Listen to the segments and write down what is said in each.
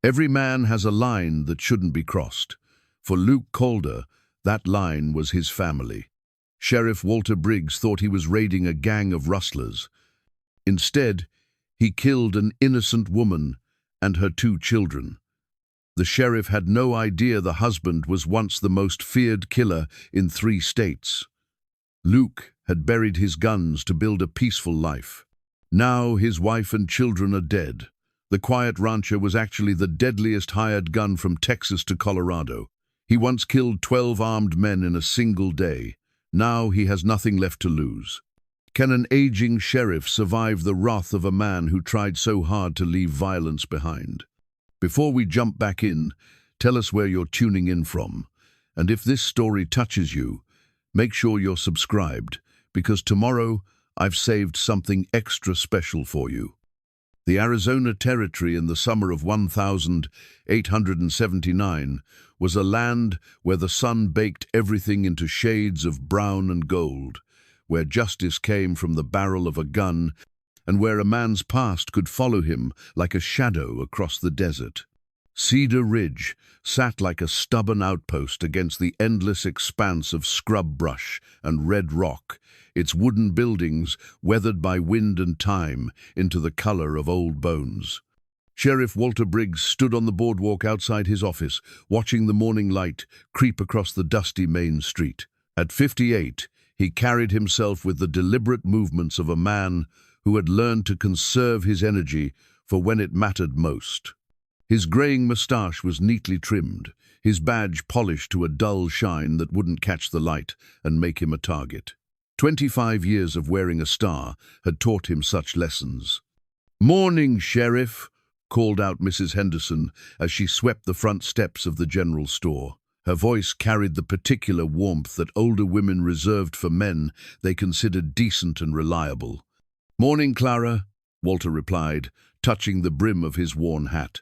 Every man has a line that shouldn't be crossed. For Luke Calder, that line was his family. Sheriff Walter Briggs thought he was raiding a gang of rustlers. Instead, he killed an innocent woman and her 2 children. The sheriff had no idea the husband was once the most feared killer in 3 states. Luke had buried his guns to build a peaceful life. Now his wife and children are dead. The quiet rancher was actually the deadliest hired gun from Texas to Colorado. He once killed 12 armed men in a single day. Now he has nothing left to lose. Can an aging sheriff survive the wrath of a man who tried so hard to leave violence behind? Before we jump back in, tell us where you're tuning in from. And if this story touches you, make sure you're subscribed, because tomorrow I've saved something extra special for you. The Arizona Territory in the summer of 1879 was a land where the sun baked everything into shades of brown and gold, where justice came from the barrel of a gun, and where a man's past could follow him like a shadow across the desert. Cedar Ridge sat like a stubborn outpost against the endless expanse of scrub brush and red rock, its wooden buildings weathered by wind and time into the color of old bones. Sheriff Walter Briggs stood on the boardwalk outside his office, watching the morning light creep across the dusty main street. At 58, he carried himself with the deliberate movements of a man who had learned to conserve his energy for when it mattered most. His graying moustache was neatly trimmed, his badge polished to a dull shine that wouldn't catch the light and make him a target. 25 years of wearing a star had taught him such lessons. "Morning, Sheriff," called out Mrs. Henderson as she swept the front steps of the general store. Her voice carried the particular warmth that older women reserved for men they considered decent and reliable. "Morning, Clara," Walter replied, touching the brim of his worn hat.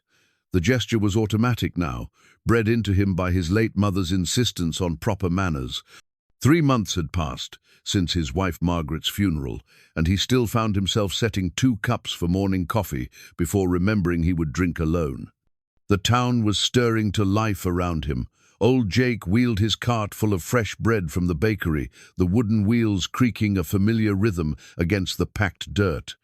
The gesture was automatic now, bred into him by his late mother's insistence on proper manners. 3 months had passed since his wife Margaret's funeral, and he still found himself setting 2 cups for morning coffee before remembering he would drink alone. The town was stirring to life around him. Old Jake wheeled his cart full of fresh bread from the bakery, the wooden wheels creaking a familiar rhythm against the packed dirt.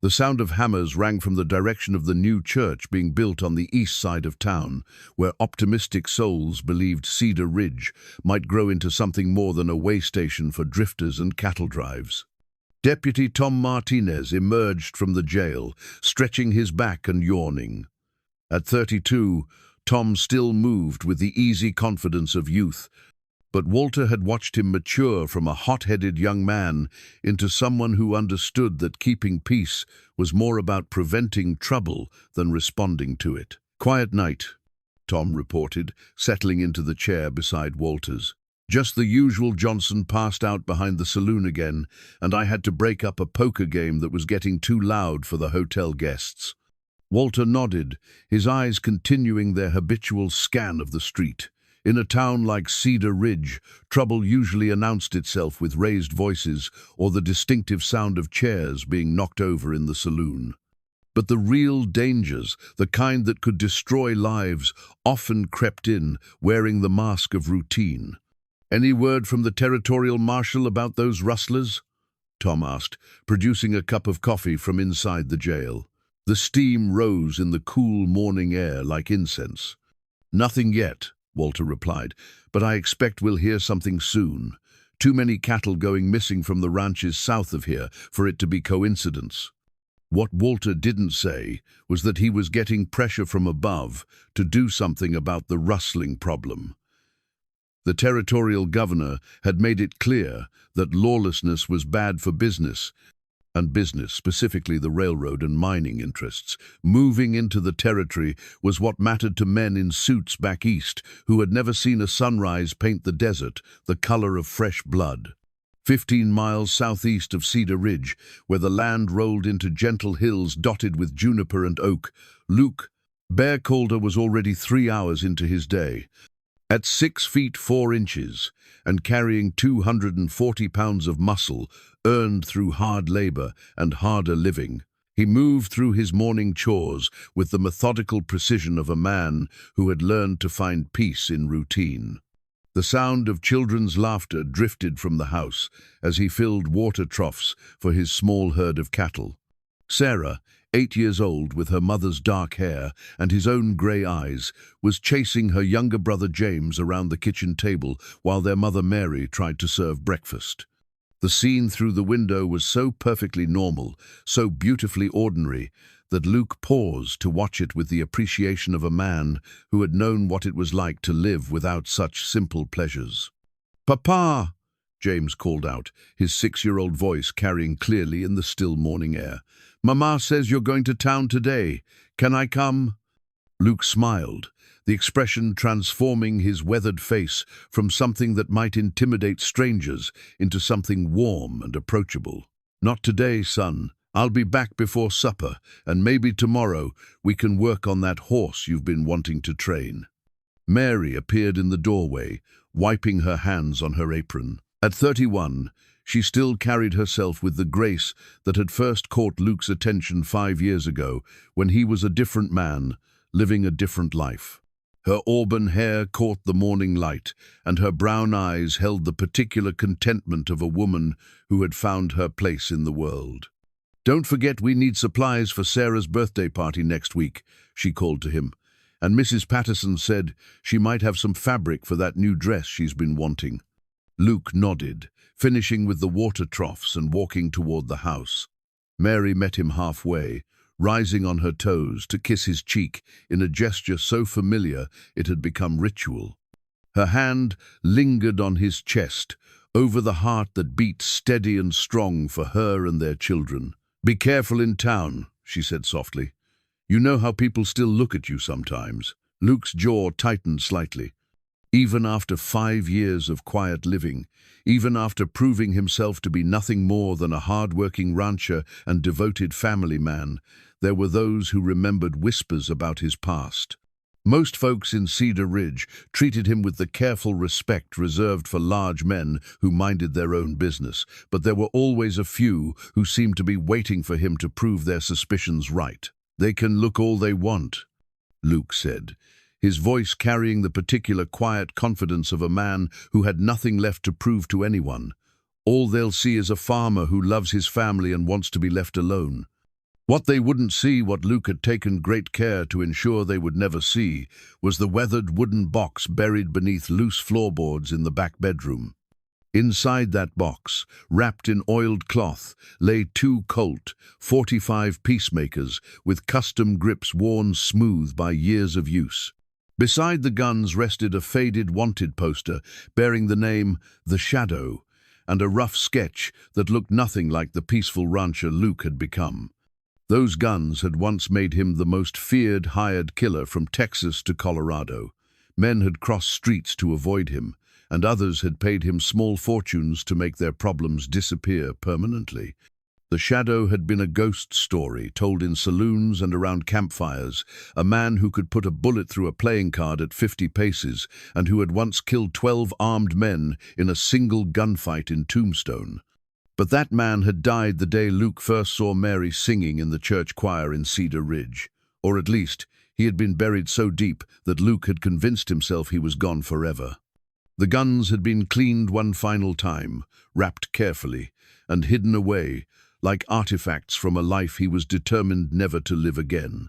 The sound of hammers rang from the direction of the new church being built on the east side of town, where optimistic souls believed Cedar Ridge might grow into something more than a way station for drifters and cattle drives. Deputy Tom Martinez emerged from the jail, stretching his back and yawning. At 32, Tom still moved with the easy confidence of youth, but Walter had watched him mature from a hot-headed young man into someone who understood that keeping peace was more about preventing trouble than responding to it. "Quiet night," Tom reported, settling into the chair beside Walter's. "Just the usual. Johnson passed out behind the saloon again, and I had to break up a poker game that was getting too loud for the hotel guests." Walter nodded, his eyes continuing their habitual scan of the street. In a town like Cedar Ridge, trouble usually announced itself with raised voices or the distinctive sound of chairs being knocked over in the saloon. But the real dangers, the kind that could destroy lives, often crept in, wearing the mask of routine. "Any word from the territorial marshal about those rustlers?" Tom asked, producing a cup of coffee from inside the jail. The steam rose in the cool morning air like incense. "Nothing yet," Walter replied, "but I expect we'll hear something soon. Too many cattle going missing from the ranches south of here for it to be coincidence." What Walter didn't say was that he was getting pressure from above to do something about the rustling problem. The territorial governor had made it clear that lawlessness was bad for business, and business, specifically the railroad and mining interests. Moving into the territory was what mattered to men in suits back east who had never seen a sunrise paint the desert the color of fresh blood. 15 miles southeast of Cedar Ridge, where the land rolled into gentle hills dotted with juniper and oak, Luke Calder was already 3 hours into his day. At 6 feet 4 inches and carrying 240 pounds of muscle earned through hard labor and harder living, He moved through his morning chores with the methodical precision of a man who had learned to find peace in routine. The sound of children's laughter drifted from the house as he filled water troughs for his small herd of cattle. Sarah, 8 years old with her mother's dark hair and his own grey eyes, was chasing her younger brother James around the kitchen table while their mother Mary tried to serve breakfast. The scene through the window was so perfectly normal, so beautifully ordinary, that Luke paused to watch it with the appreciation of a man who had known what it was like to live without such simple pleasures. "Papa!" James called out, his 6-year-old voice carrying clearly in the still morning air. "Mama says you're going to town today. Can I come?" Luke smiled, the expression transforming his weathered face from something that might intimidate strangers into something warm and approachable. "Not today, son. I'll be back before supper, and maybe tomorrow we can work on that horse you've been wanting to train." Mary appeared in the doorway, wiping her hands on her apron. At 31, she still carried herself with the grace that had first caught Luke's attention 5 years ago, when he was a different man, living a different life. Her auburn hair caught the morning light, and her brown eyes held the particular contentment of a woman who had found her place in the world. "Don't forget we need supplies for Sarah's birthday party next week," she called to him, and Mrs. Patterson said she might have some fabric for that new dress she's been wanting. Luke nodded, finishing with the water troughs and walking toward the house. Mary met him halfway, rising on her toes to kiss his cheek in a gesture so familiar it had become ritual. Her hand lingered on his chest, over the heart that beat steady and strong for her and their children. "Be careful in town," she said softly. "You know how people still look at you sometimes." Luke's jaw tightened slightly. Even after 5 years of quiet living, even after proving himself to be nothing more than a hard-working rancher and devoted family man, there were those who remembered whispers about his past. Most folks in Cedar Ridge treated him with the careful respect reserved for large men who minded their own business, but there were always a few who seemed to be waiting for him to prove their suspicions right. "They can look all they want," Luke said, his voice carrying the particular quiet confidence of a man who had nothing left to prove to anyone. "All they'll see is a farmer who loves his family and wants to be left alone." What they wouldn't see, what Luke had taken great care to ensure they would never see, was the weathered wooden box buried beneath loose floorboards in the back bedroom. Inside that box, wrapped in oiled cloth, lay 2 Colt .45 peacemakers with custom grips worn smooth by years of use. Beside the guns rested a faded wanted poster bearing the name The Shadow and a rough sketch that looked nothing like the peaceful rancher Luke had become. Those guns had once made him the most feared hired killer from Texas to Colorado. Men had crossed streets to avoid him, and others had paid him small fortunes to make their problems disappear permanently. The Shadow had been a ghost story told in saloons and around campfires, a man who could put a bullet through a playing card at 50 paces and who had once killed 12 armed men in a single gunfight in Tombstone. But that man had died the day Luke first saw Mary singing in the church choir in Cedar Ridge. Or at least, he had been buried so deep that Luke had convinced himself he was gone forever. The guns had been cleaned one final time, wrapped carefully, and hidden away, like artifacts from a life he was determined never to live again.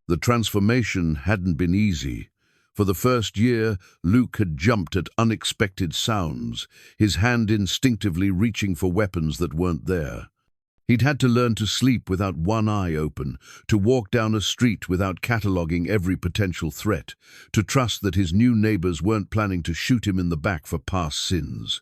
The transformation hadn't been easy. For the first year, Luke had jumped at unexpected sounds, his hand instinctively reaching for weapons that weren't there. He'd had to learn to sleep without one eye open, to walk down a street without cataloguing every potential threat, to trust that his new neighbors weren't planning to shoot him in the back for past sins.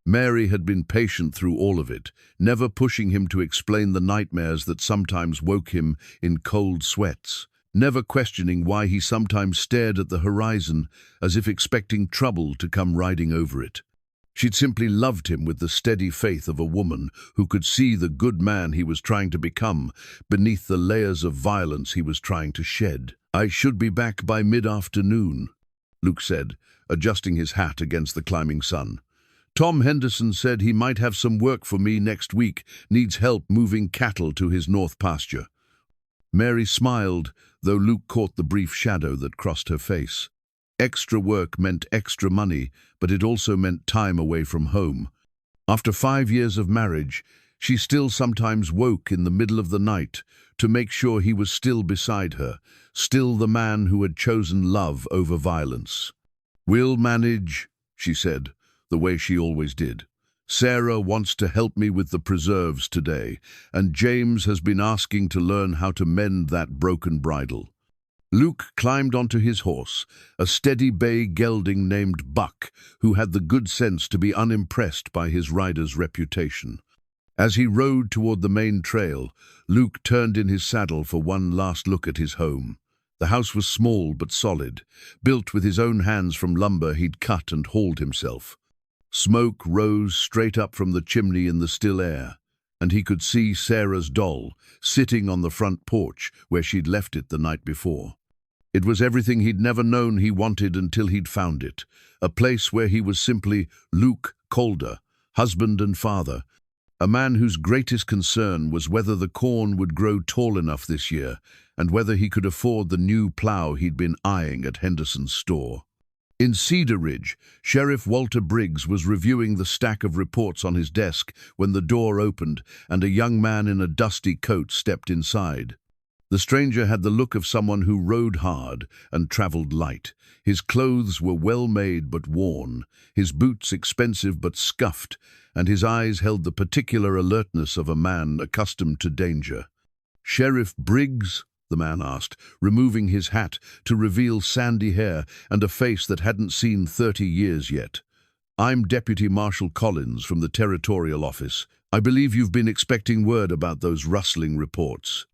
Mary had been patient through all of it, never pushing him to explain the nightmares that sometimes woke him in cold sweats, never questioning why he sometimes stared at the horizon as if expecting trouble to come riding over it. She'd simply loved him with the steady faith of a woman who could see the good man he was trying to become beneath the layers of violence he was trying to shed. "I should be back by mid-afternoon," Luke said, adjusting his hat against the climbing sun. "Tom Henderson said he might have some work for me next week, needs help moving cattle to his north pasture." Mary smiled, though Luke caught the brief shadow that crossed her face. Extra work meant extra money, but it also meant time away from home. After 5 years of marriage, she still sometimes woke in the middle of the night to make sure he was still beside her, still the man who had chosen love over violence. "We'll manage," she said, the way she always did. "Sarah wants to help me with the preserves today, and James has been asking to learn how to mend that broken bridle." Luke climbed onto his horse, a steady bay gelding named Buck, who had the good sense to be unimpressed by his rider's reputation. As he rode toward the main trail, Luke turned in his saddle for one last look at his home. The house was small but solid, built with his own hands from lumber he'd cut and hauled himself. Smoke rose straight up from the chimney in the still air, and he could see Sarah's doll sitting on the front porch where she'd left it the night before. It was everything he'd never known he wanted until he'd found it, a place where he was simply Luke Calder, husband and father, a man whose greatest concern was whether the corn would grow tall enough this year and whether he could afford the new plow he'd been eyeing at Henderson's store. In Cedar Ridge, Sheriff Walter Briggs was reviewing the stack of reports on his desk when the door opened and a young man in a dusty coat stepped inside. The stranger had the look of someone who rode hard and traveled light. His clothes were well-made but worn, his boots expensive but scuffed, and his eyes held the particular alertness of a man accustomed to danger. "Sheriff Briggs?" the man asked, removing his hat to reveal sandy hair and a face that hadn't seen 30 years yet. "I'm Deputy Marshal Collins from the Territorial Office. I believe you've been expecting word about those rustling reports."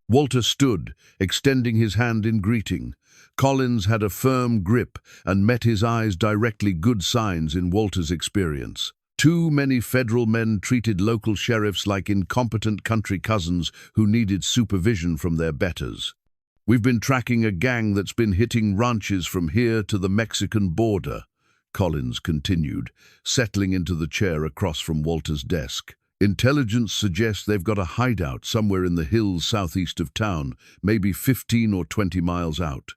Walter stood, extending his hand in greeting. Collins had a firm grip and met his eyes directly, good signs in Walter's experience. Too many federal men treated local sheriffs like incompetent country cousins who needed supervision from their betters. "We've been tracking a gang that's been hitting ranches from here to the Mexican border," Collins continued, settling into the chair across from Walter's desk. "Intelligence suggests they've got a hideout somewhere in the hills southeast of town, maybe 15 or 20 miles out.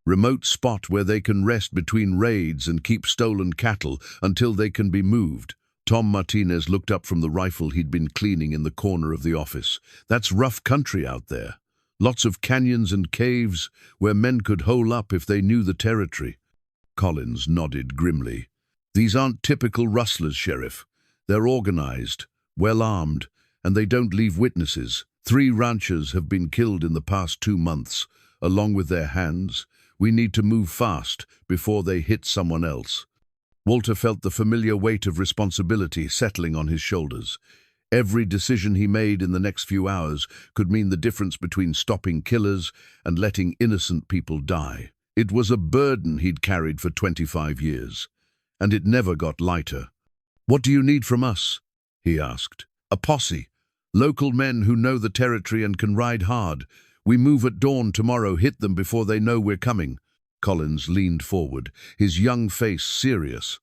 Remote spot where they can rest between raids and keep stolen cattle until they can be moved." Tom Martinez looked up from the rifle he'd been cleaning in the corner of the office. "That's rough country out there. Lots of canyons and caves where men could hole up if they knew the territory." Collins nodded grimly. "These aren't typical rustlers, Sheriff. They're organized, well-armed, and they don't leave witnesses. 3 ranchers have been killed in the past 2 months, along with their hands. We need to move fast before they hit someone else." Walter felt the familiar weight of responsibility settling on his shoulders. Every decision he made in the next few hours could mean the difference between stopping killers and letting innocent people die. It was a burden he'd carried for 25 years, and it never got lighter. "What do you need from us?" he asked. "A posse. Local men who know the territory and can ride hard. We move at dawn tomorrow, hit them before they know we're coming." Collins leaned forward, his young face serious.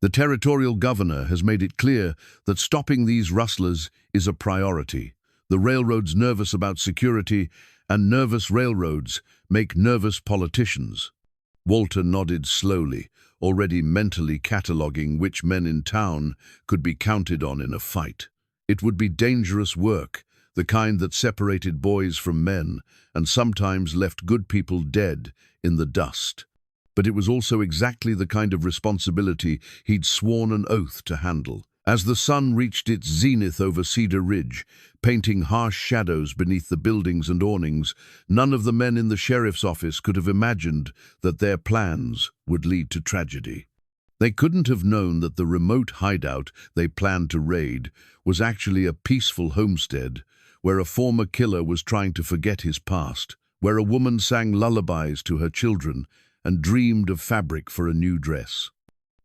"The territorial governor has made it clear that stopping these rustlers is a priority. The railroad's nervous about security, and nervous railroads make nervous politicians." Walter nodded slowly, already mentally cataloguing which men in town could be counted on in a fight. It would be dangerous work, the kind that separated boys from men and sometimes left good people dead in the dust. But it was also exactly the kind of responsibility he'd sworn an oath to handle. As the sun reached its zenith over Cedar Ridge, painting harsh shadows beneath the buildings and awnings, none of the men in the sheriff's office could have imagined that their plans would lead to tragedy. They couldn't have known that the remote hideout they planned to raid was actually a peaceful homestead where a former killer was trying to forget his past, where a woman sang lullabies to her children and dreamed of fabric for a new dress.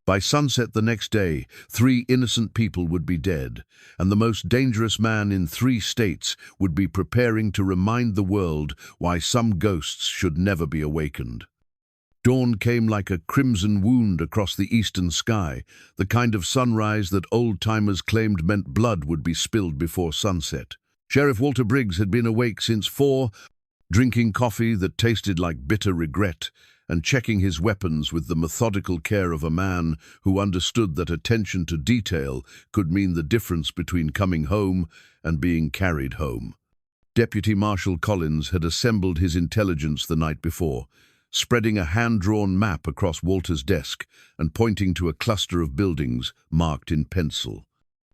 By sunset the next day, 3 innocent people would be dead, and the most dangerous man in 3 states would be preparing to remind the world why some ghosts should never be awakened. Dawn came like a crimson wound across the eastern sky, the kind of sunrise that old-timers claimed meant blood would be spilled before sunset. Sheriff Walter Briggs had been awake since 4 drinking coffee that tasted like bitter regret, and checking his weapons with the methodical care of a man who understood that attention to detail could mean the difference between coming home and being carried home. Deputy Marshal Collins had assembled his intelligence the night before, spreading a hand-drawn map across Walter's desk and pointing to a cluster of buildings marked in pencil.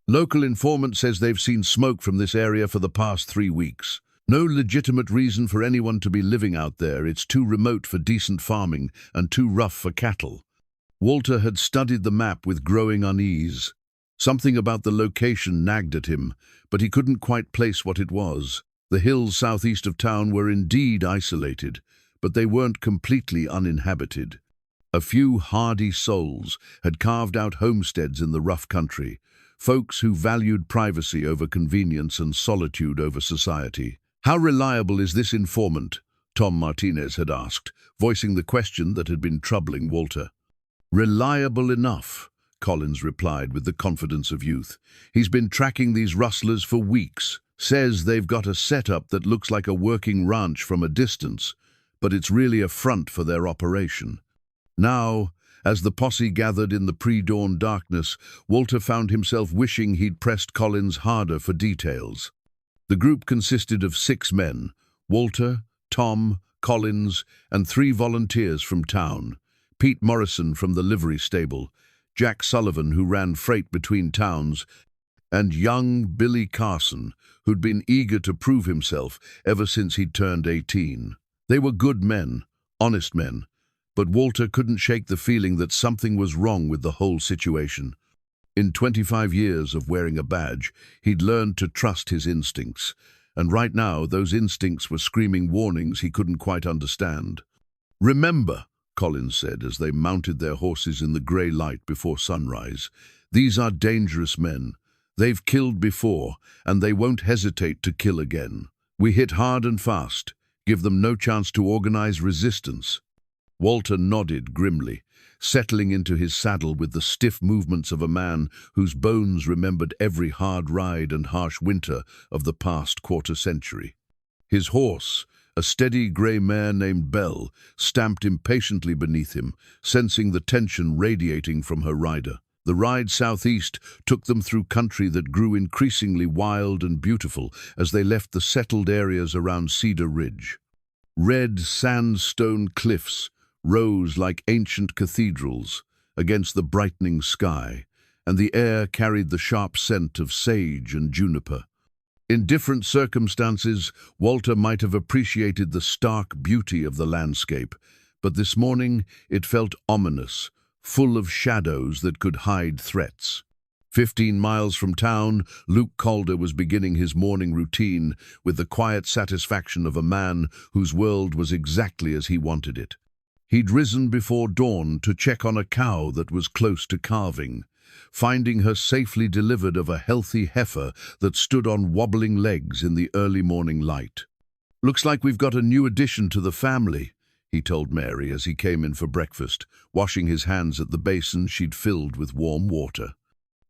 Local informant says they've seen smoke from this area for the past 3 weeks. No legitimate reason for anyone to be living out there. It's too remote for decent farming and too rough for cattle. Walter had studied the map with growing unease. Something about the location nagged at him, but he couldn't quite place what it was. The hills southeast of town were indeed isolated, but they weren't completely uninhabited. A few hardy souls had carved out homesteads in the rough country, folks who valued privacy over convenience and solitude over society. "How reliable is this informant?" Tom Martinez had asked, voicing the question that had been troubling Walter. "Reliable enough," Collins replied with the confidence of youth. "He's been tracking these rustlers for weeks. Says they've got a setup that looks like a working ranch from a distance, but it's really a front for their operation." Now, as the posse gathered in the pre-dawn darkness, Walter found himself wishing he'd pressed Collins harder for details. The group consisted of 6 men: Walter, Tom, Collins, and 3 volunteers from town: Pete Morrison from the livery stable, Jack Sullivan, who ran freight between towns, and young Billy Carson, who'd been eager to prove himself ever since he'd turned 18. They were good men, honest men, but Walter couldn't shake the feeling that something was wrong with the whole situation. In 25 years of wearing a badge, he'd learned to trust his instincts, and right now those instincts were screaming warnings he couldn't quite understand. "Remember," Collins said as they mounted their horses in the grey light before sunrise, "these are dangerous men. They've killed before, and they won't hesitate to kill again. We hit hard and fast, give them no chance to organize resistance." Walter nodded grimly, settling into his saddle with the stiff movements of a man whose bones remembered every hard ride and harsh winter of the past quarter-century. His horse, a steady grey mare named Belle, stamped impatiently beneath him, sensing the tension radiating from her rider. The ride southeast took them through country that grew increasingly wild and beautiful as they left the settled areas around Cedar Ridge. Red sandstone cliffs rose like ancient cathedrals against the brightening sky, and the air carried the sharp scent of sage and juniper. In different circumstances, Walter might have appreciated the stark beauty of the landscape, but this morning it felt ominous, full of shadows that could hide threats. 15 miles from town, Luke Calder was beginning his morning routine with the quiet satisfaction of a man whose world was exactly as he wanted it. He'd risen before dawn to check on a cow that was close to calving, finding her safely delivered of a healthy heifer that stood on wobbling legs in the early morning light. "Looks like we've got a new addition to the family," he told Mary as he came in for breakfast, washing his hands at the basin she'd filled with warm water.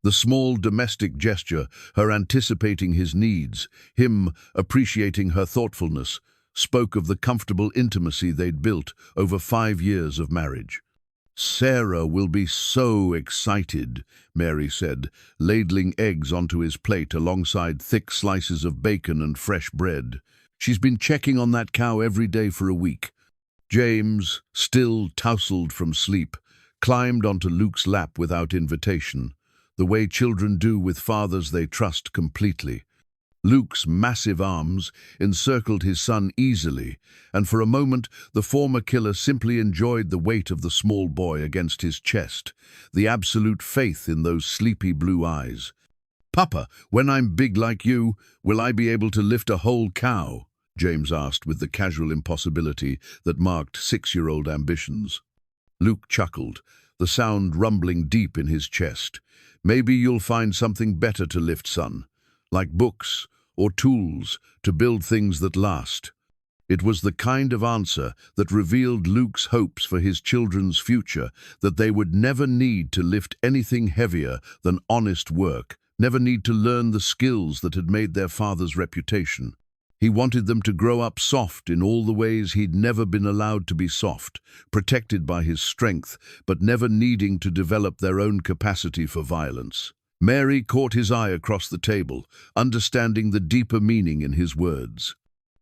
The small domestic gesture, her anticipating his needs, him appreciating her thoughtfulness, spoke of the comfortable intimacy they'd built over 5 years of marriage. "Sarah will be so excited," Mary said, ladling eggs onto his plate alongside thick slices of bacon and fresh bread. "She's been checking on that cow every day for a week." James, still tousled from sleep, climbed onto Luke's lap without invitation, the way children do with fathers they trust completely. Luke's massive arms encircled his son easily, and for a moment the former killer simply enjoyed the weight of the small boy against his chest, the absolute faith in those sleepy blue eyes. "Papa, when I'm big like you, will I be able to lift a whole cow?" James asked with the casual impossibility that marked 6-year-old ambitions. Luke chuckled, the sound rumbling deep in his chest. "Maybe you'll find something better to lift, son, like books or tools to build things that last." It was the kind of answer that revealed Luke's hopes for his children's future, that they would never need to lift anything heavier than honest work, never need to learn the skills that had made their father's reputation. He wanted them to grow up soft in all the ways he'd never been allowed to be soft, protected by his strength, but never needing to develop their own capacity for violence. Mary caught his eye across the table, understanding the deeper meaning in his words.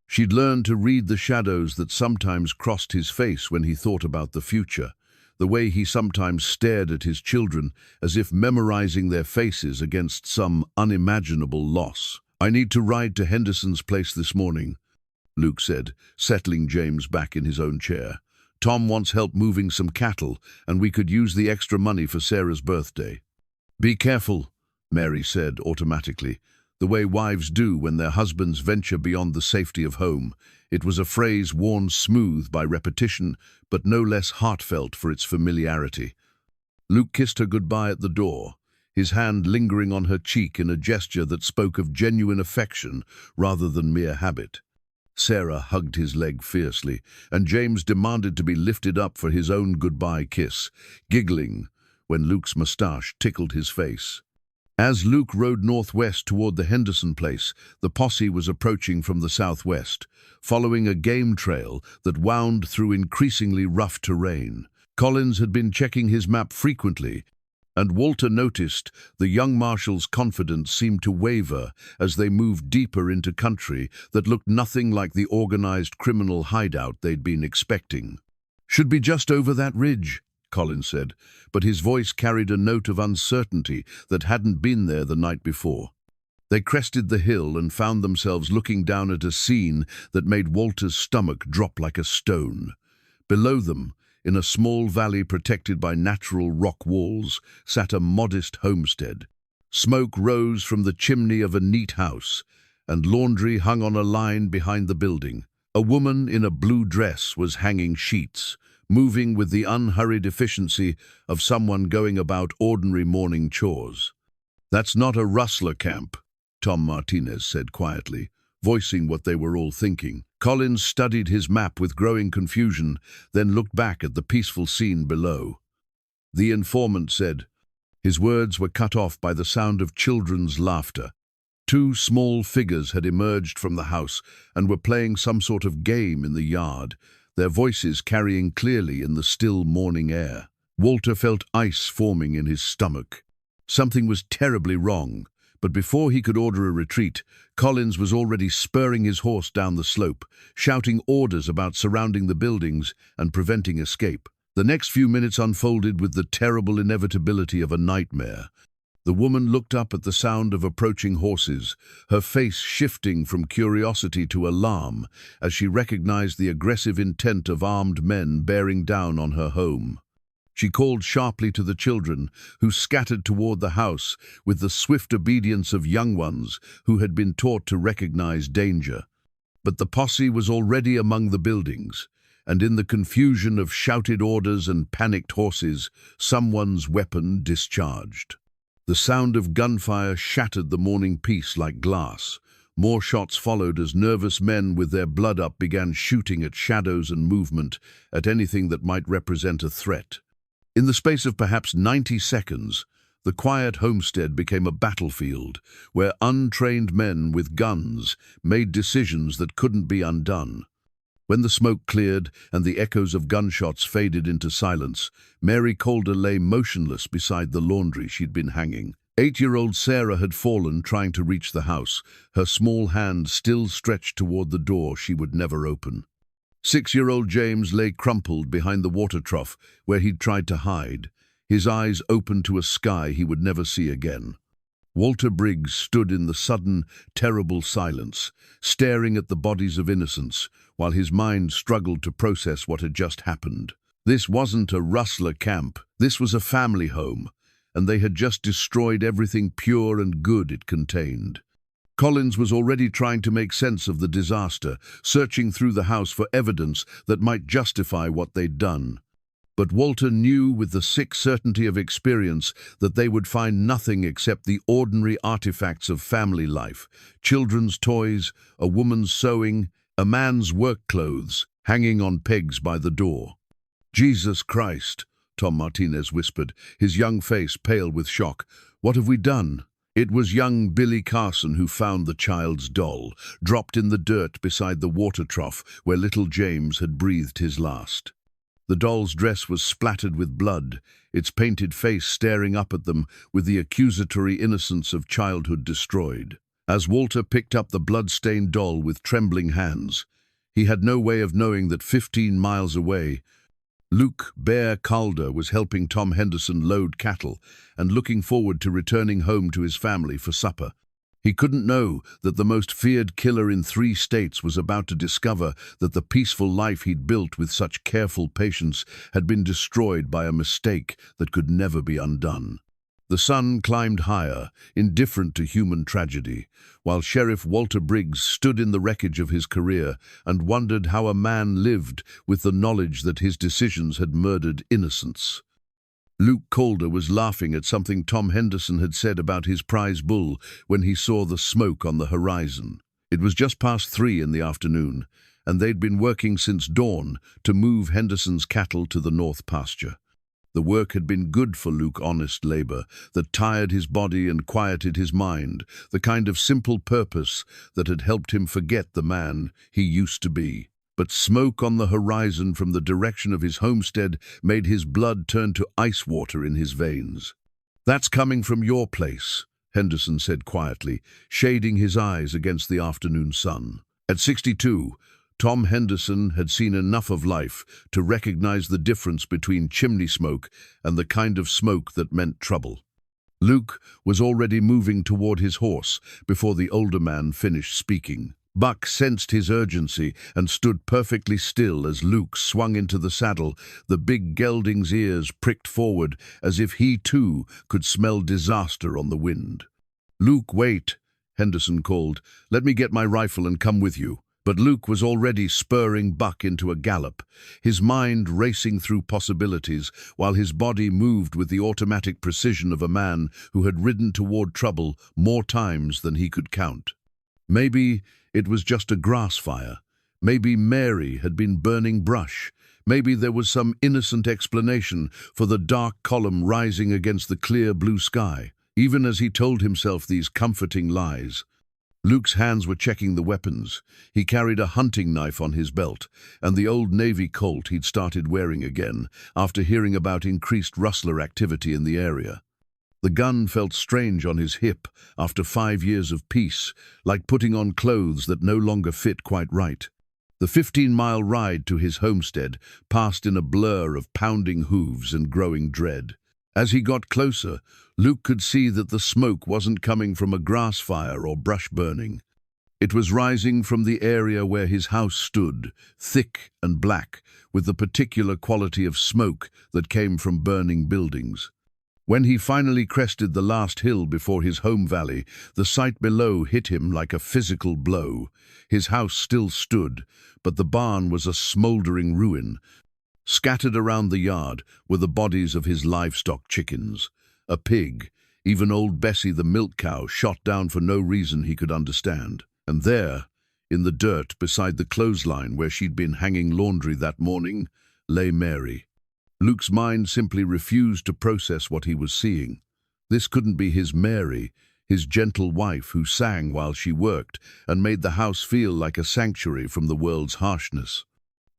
She'd learned to read the shadows that sometimes crossed his face when he thought about the future, the way he sometimes stared at his children as if memorizing their faces against some unimaginable loss. "I need to ride to Henderson's place this morning," Luke said, settling James back in his own chair. "Tom wants help moving some cattle, and we could use the extra money for Sarah's birthday." "Be careful," Mary said automatically, the way wives do when their husbands venture beyond the safety of home. It was a phrase worn smooth by repetition, but no less heartfelt for its familiarity. Luke kissed her goodbye at the door, his hand lingering on her cheek in a gesture that spoke of genuine affection rather than mere habit. Sarah hugged his leg fiercely, and James demanded to be lifted up for his own goodbye kiss, giggling when Luke's moustache tickled his face. As Luke rode northwest toward the Henderson place, the posse was approaching from the southwest, following a game trail that wound through increasingly rough terrain. Collins had been checking his map frequently, and Walter noticed the young marshal's confidence seemed to waver as they moved deeper into country that looked nothing like the organized criminal hideout they'd been expecting. "Should be just over that ridge," Collins said, but his voice carried a note of uncertainty that hadn't been there the night before. They crested the hill and found themselves looking down at a scene that made Walter's stomach drop like a stone. Below them, in a small valley protected by natural rock walls, sat a modest homestead. Smoke rose from the chimney of a neat house, and laundry hung on a line behind the building. A woman in a blue dress was hanging sheets, moving with the unhurried efficiency of someone going about ordinary morning chores. "That's not a rustler camp," Tom Martinez said quietly, voicing what they were all thinking. Collins studied his map with growing confusion, then looked back at the peaceful scene below. "The informant said." His words were cut off by the sound of children's laughter. Two small figures had emerged from the house and were playing some sort of game in the yard, their voices carrying clearly in the still morning air. Walter felt ice forming in his stomach. Something was terribly wrong, but before he could order a retreat, Collins was already spurring his horse down the slope, shouting orders about surrounding the buildings and preventing escape. The next few minutes unfolded with the terrible inevitability of a nightmare. The woman looked up at the sound of approaching horses, her face shifting from curiosity to alarm as she recognized the aggressive intent of armed men bearing down on her home. She called sharply to the children, who scattered toward the house with the swift obedience of young ones who had been taught to recognize danger. But the posse was already among the buildings, and in the confusion of shouted orders and panicked horses, someone's weapon discharged. The sound of gunfire shattered the morning peace like glass. More shots followed as nervous men with their blood up began shooting at shadows and movement, at anything that might represent a threat. In the space of perhaps 90 seconds, the quiet homestead became a battlefield where untrained men with guns made decisions that couldn't be undone. When the smoke cleared and the echoes of gunshots faded into silence, Mary Calder lay motionless beside the laundry she'd been hanging. 8-year-old Sarah had fallen trying to reach the house, her small hand still stretched toward the door she would never open. 6-year-old James lay crumpled behind the water trough where he'd tried to hide, his eyes open to a sky he would never see again. Walter Briggs stood in the sudden, terrible silence, staring at the bodies of innocents, while his mind struggled to process what had just happened. This wasn't a rustler camp, this was a family home, and they had just destroyed everything pure and good it contained. Collins was already trying to make sense of the disaster, searching through the house for evidence that might justify what they'd done. But Walter knew with the sick certainty of experience that they would find nothing except the ordinary artifacts of family life, children's toys, a woman's sewing, a man's work clothes, hanging on pegs by the door. "Jesus Christ," Tom Martinez whispered, his young face pale with shock. "What have we done?" It was young Billy Carson who found the child's doll, dropped in the dirt beside the water trough where little James had breathed his last. The doll's dress was splattered with blood, its painted face staring up at them with the accusatory innocence of childhood destroyed. As Walter picked up the blood-stained doll with trembling hands, he had no way of knowing that 15 miles away, Luke Calder was helping Tom Henderson load cattle and looking forward to returning home to his family for supper. He couldn't know that the most feared killer in 3 states was about to discover that the peaceful life he'd built with such careful patience had been destroyed by a mistake that could never be undone. The sun climbed higher, indifferent to human tragedy, while Sheriff Walter Briggs stood in the wreckage of his career and wondered how a man lived with the knowledge that his decisions had murdered innocents. Luke Calder was laughing at something Tom Henderson had said about his prize bull when he saw the smoke on the horizon. It was just past 3 in the afternoon, and they'd been working since dawn to move Henderson's cattle to the north pasture. The work had been good for Luke, honest labor that tired his body and quieted his mind, the kind of simple purpose that had helped him forget the man he used to be. But smoke on the horizon from the direction of his homestead made his blood turn to ice water in his veins. "That's coming from your place," Henderson said quietly, shading his eyes against the afternoon sun. At 62, Tom Henderson had seen enough of life to recognize the difference between chimney smoke and the kind of smoke that meant trouble. Luke was already moving toward his horse before the older man finished speaking. Buck sensed his urgency and stood perfectly still as Luke swung into the saddle, the big gelding's ears pricked forward as if he too could smell disaster on the wind. "Luke, wait," Henderson called. "Let me get my rifle and come with you." But Luke was already spurring Buck into a gallop, his mind racing through possibilities while his body moved with the automatic precision of a man who had ridden toward trouble more times than he could count. Maybe it was just a grass fire. Maybe Mary had been burning brush. Maybe there was some innocent explanation for the dark column rising against the clear blue sky. Even as he told himself these comforting lies, Luke's hands were checking the weapons. He carried a hunting knife on his belt, and the old Navy Colt he'd started wearing again after hearing about increased rustler activity in the area. The gun felt strange on his hip after 5 years of peace, like putting on clothes that no longer fit quite right. The 15-mile ride to his homestead passed in a blur of pounding hooves and growing dread. As he got closer, Luke could see that the smoke wasn't coming from a grass fire or brush burning. It was rising from the area where his house stood, thick and black, with the particular quality of smoke that came from burning buildings. When he finally crested the last hill before his home valley, the sight below hit him like a physical blow. His house still stood, but the barn was a smoldering ruin. Scattered around the yard were the bodies of his livestock chickens. A pig, even old Bessie the milk cow, shot down for no reason he could understand. And there, in the dirt beside the clothesline where she'd been hanging laundry that morning, lay Mary. Luke's mind simply refused to process what he was seeing. This couldn't be his Mary, his gentle wife who sang while she worked and made the house feel like a sanctuary from the world's harshness.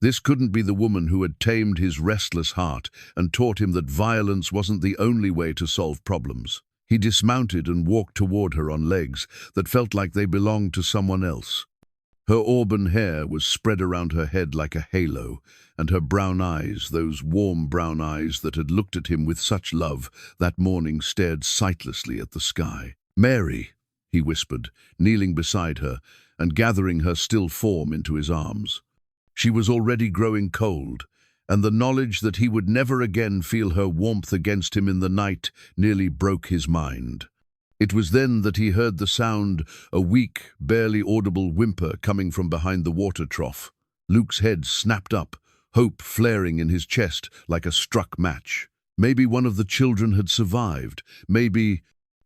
This couldn't be the woman who had tamed his restless heart and taught him that violence wasn't the only way to solve problems. He dismounted and walked toward her on legs that felt like they belonged to someone else. Her auburn hair was spread around her head like a halo, and her brown eyes, those warm brown eyes that had looked at him with such love that morning, stared sightlessly at the sky. "Mary," he whispered, kneeling beside her and gathering her still form into his arms. She was already growing cold, and the knowledge that he would never again feel her warmth against him in the night nearly broke his mind. It was then that he heard the sound, a weak, barely audible whimper coming from behind the water trough. Luke's head snapped up, hope flaring in his chest like a struck match. Maybe one of the children had survived. Maybe...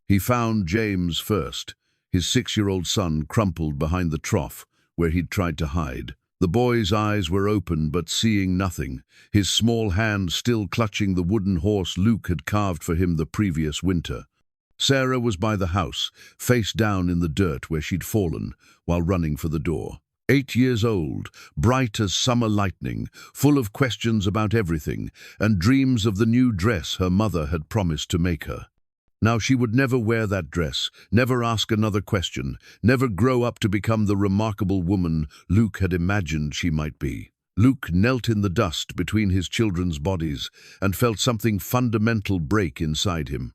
He found James first, his 6-year-old son crumpled behind the trough where he'd tried to hide. The boy's eyes were open but seeing nothing, his small hand still clutching the wooden horse Luke had carved for him the previous winter. Sarah was by the house, face down in the dirt where she'd fallen while running for the door. 8 years old, bright as summer lightning, full of questions about everything, and dreams of the new dress her mother had promised to make her. Now she would never wear that dress, never ask another question, never grow up to become the remarkable woman Luke had imagined she might be. Luke knelt in the dust between his children's bodies and felt something fundamental break inside him.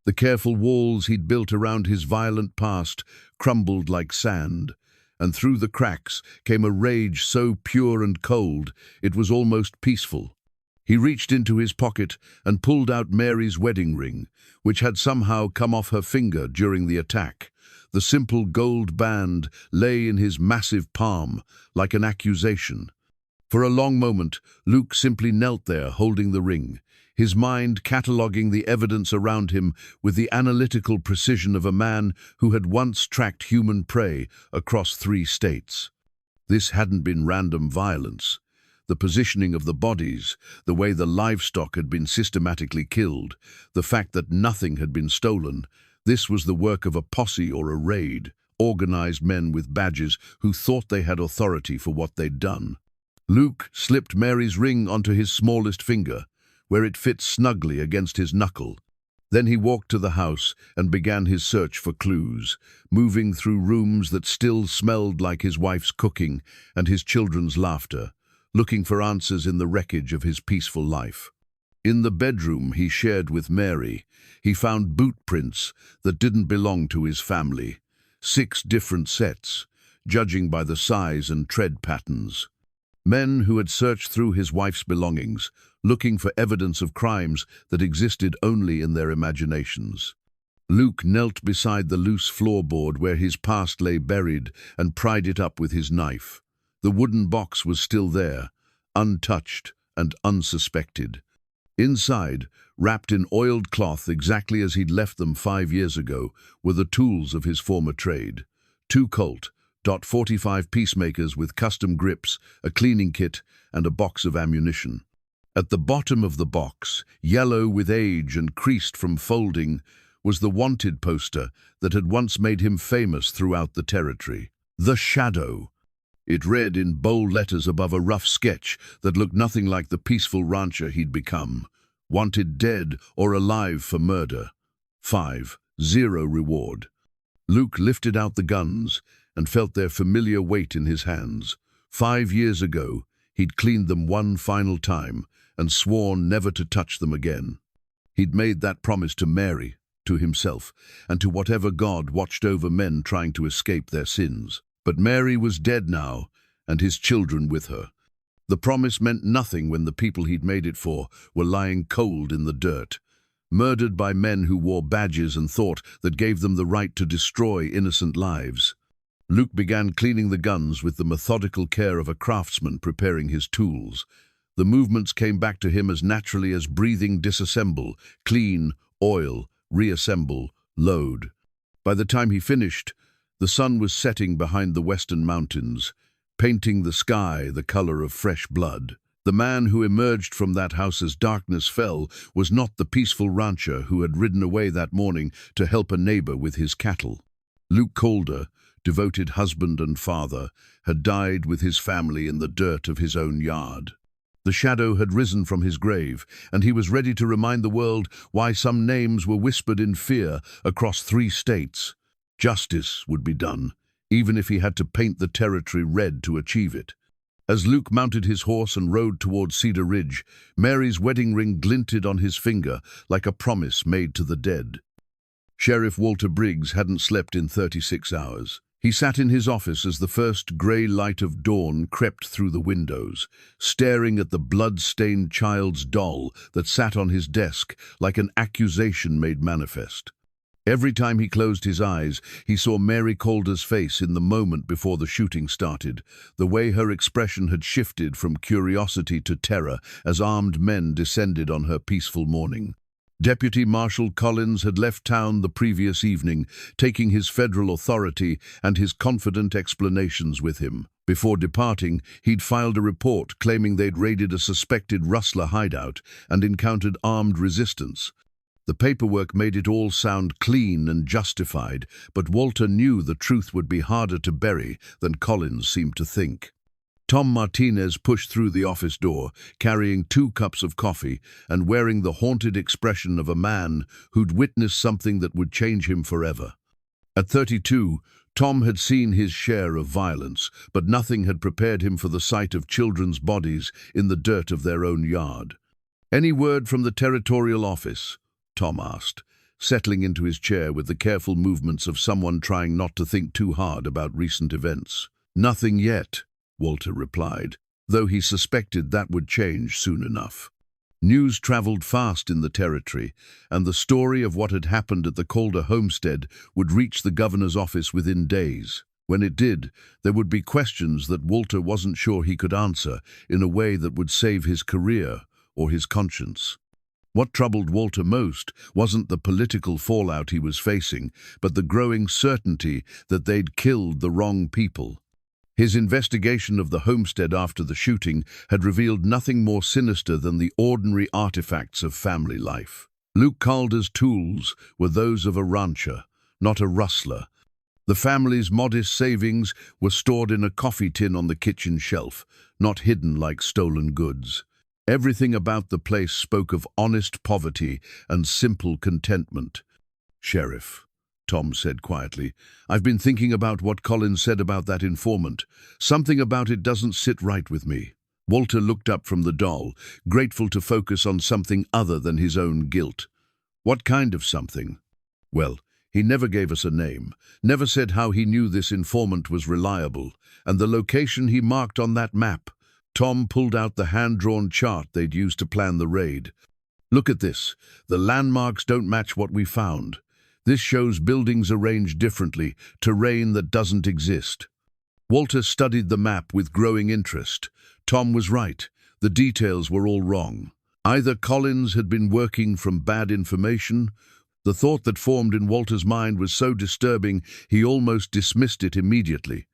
The careful walls he'd built around his violent past crumbled like sand, and through the cracks came a rage so pure and cold it was almost peaceful. He reached into his pocket and pulled out Mary's wedding ring, which had somehow come off her finger during the attack. The simple gold band lay in his massive palm, like an accusation. For a long moment, Luke simply knelt there holding the ring, his mind cataloguing the evidence around him with the analytical precision of a man who had once tracked human prey across 3 states. This hadn't been random violence. The positioning of the bodies, the way the livestock had been systematically killed, the fact that nothing had been stolen, this was the work of a posse or a raid, organized men with badges who thought they had authority for what they'd done. Luke slipped Mary's ring onto his smallest finger, where it fit snugly against his knuckle. Then he walked to the house and began his search for clues, moving through rooms that still smelled like his wife's cooking and his children's laughter, looking for answers in the wreckage of his peaceful life. In the bedroom he shared with Mary, he found boot prints that didn't belong to his family, 6 different sets, judging by the size and tread patterns. Men who had searched through his wife's belongings, looking for evidence of crimes that existed only in their imaginations. Luke knelt beside the loose floorboard where his past lay buried and pried it up with his knife. The wooden box was still there, untouched and unsuspected. Inside, wrapped in oiled cloth exactly as he'd left them 5 years ago, were the tools of his former trade. 2 Colt .45 peacemakers with custom grips, a cleaning kit, and a box of ammunition. At the bottom of the box, yellow with age and creased from folding, was the wanted poster that had once made him famous throughout the territory. The Shadow. It read in bold letters above a rough sketch that looked nothing like the peaceful rancher he'd become. Wanted dead or alive for murder. 5. 0 reward. Luke lifted out the guns and felt their familiar weight in his hands. 5 years ago, he'd cleaned them one final time and sworn never to touch them again. He'd made that promise to Mary, to himself, and to whatever god watched over men trying to escape their sins. But Mary was dead now, and his children with her. The promise meant nothing when the people he'd made it for were lying cold in the dirt, murdered by men who wore badges and thought that gave them the right to destroy innocent lives. Luke began cleaning the guns with the methodical care of a craftsman preparing his tools. The movements came back to him as naturally as breathing. Disassemble, clean, oil, reassemble, load. By the time he finished, the sun was setting behind the western mountains, painting the sky the color of fresh blood. The man who emerged from that house as darkness fell was not the peaceful rancher who had ridden away that morning to help a neighbor with his cattle. Luke Calder, devoted husband and father, had died with his family in the dirt of his own yard. The shadow had risen from his grave, and he was ready to remind the world why some names were whispered in fear across 3 states. Justice would be done, even if he had to paint the territory red to achieve it. As Luke mounted his horse and rode toward Cedar Ridge, Mary's wedding ring glinted on his finger like a promise made to the dead. Sheriff Walter Briggs hadn't slept in 36 hours. He sat in his office as the first grey light of dawn crept through the windows, staring at the blood-stained child's doll that sat on his desk like an accusation made manifest. Every time he closed his eyes, he saw Mary Calder's face in the moment before the shooting started, the way her expression had shifted from curiosity to terror as armed men descended on her peaceful morning. Deputy Marshal Collins had left town the previous evening, taking his federal authority and his confident explanations with him. Before departing, he'd filed a report claiming they'd raided a suspected rustler hideout and encountered armed resistance. The paperwork made it all sound clean and justified, but Walter knew the truth would be harder to bury than Collins seemed to think. Tom Martinez pushed through the office door, carrying 2 cups of coffee and wearing the haunted expression of a man who'd witnessed something that would change him forever. At 32, Tom had seen his share of violence, but nothing had prepared him for the sight of children's bodies in the dirt of their own yard. "Any word from the territorial office?" Tom asked, settling into his chair with the careful movements of someone trying not to think too hard about recent events. "Nothing yet," Walter replied, though he suspected that would change soon enough. News traveled fast in the territory, and the story of what had happened at the Calder homestead would reach the governor's office within days. When it did, there would be questions that Walter wasn't sure he could answer in a way that would save his career or his conscience. What troubled Walter most wasn't the political fallout he was facing, but the growing certainty that they'd killed the wrong people. His investigation of the homestead after the shooting had revealed nothing more sinister than the ordinary artifacts of family life. Luke Calder's tools were those of a rancher, not a rustler. The family's modest savings were stored in a coffee tin on the kitchen shelf, not hidden like stolen goods. Everything about the place spoke of honest poverty and simple contentment. "Sheriff," Tom said quietly, "I've been thinking about what Collins said about that informant. Something about it doesn't sit right with me." Walter looked up from the doll, grateful to focus on something other than his own guilt. "What kind of something?" "Well, he never gave us a name, never said how he knew this informant was reliable, and the location he marked on that map." Tom pulled out the hand-drawn chart they'd used to plan the raid. "Look at this. The landmarks don't match what we found. This shows buildings arranged differently, terrain that doesn't exist." Walter studied the map with growing interest. Tom was right. The details were all wrong. Either Collins had been working from bad information. The thought that formed in Walter's mind was so disturbing he almost dismissed it immediately.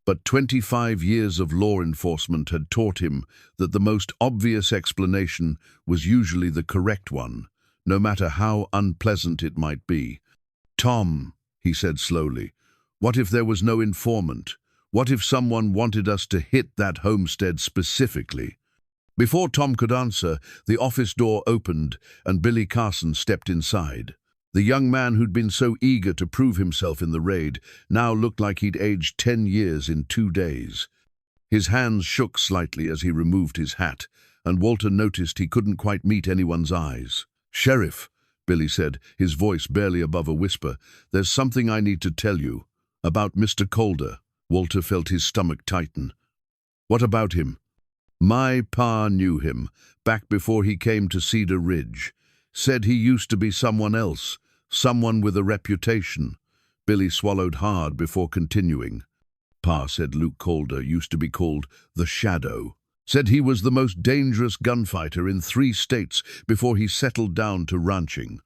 But 25 years of law enforcement had taught him that the most obvious explanation was usually the correct one, no matter how unpleasant it might be. "Tom," he said slowly, "what if there was no informant? What if someone wanted us to hit that homestead specifically?" Before Tom could answer, the office door opened and Billy Carson stepped inside. The young man who'd been so eager to prove himself in the raid now looked like he'd aged 10 years in 2 days. His hands shook slightly as he removed his hat, and Walter noticed he couldn't quite meet anyone's eyes. "Sheriff," Billy said, his voice barely above a whisper, "there's something I need to tell you. About Mr. Calder." Walter felt his stomach tighten. "What about him?" "My pa knew him, back before he came to Cedar Ridge. Said he used to be someone else, someone with a reputation." Billy swallowed hard before continuing. "Pa said Luke Calder used to be called the Shadow. Said he was the most dangerous gunfighter in 3 states before he settled down to ranching."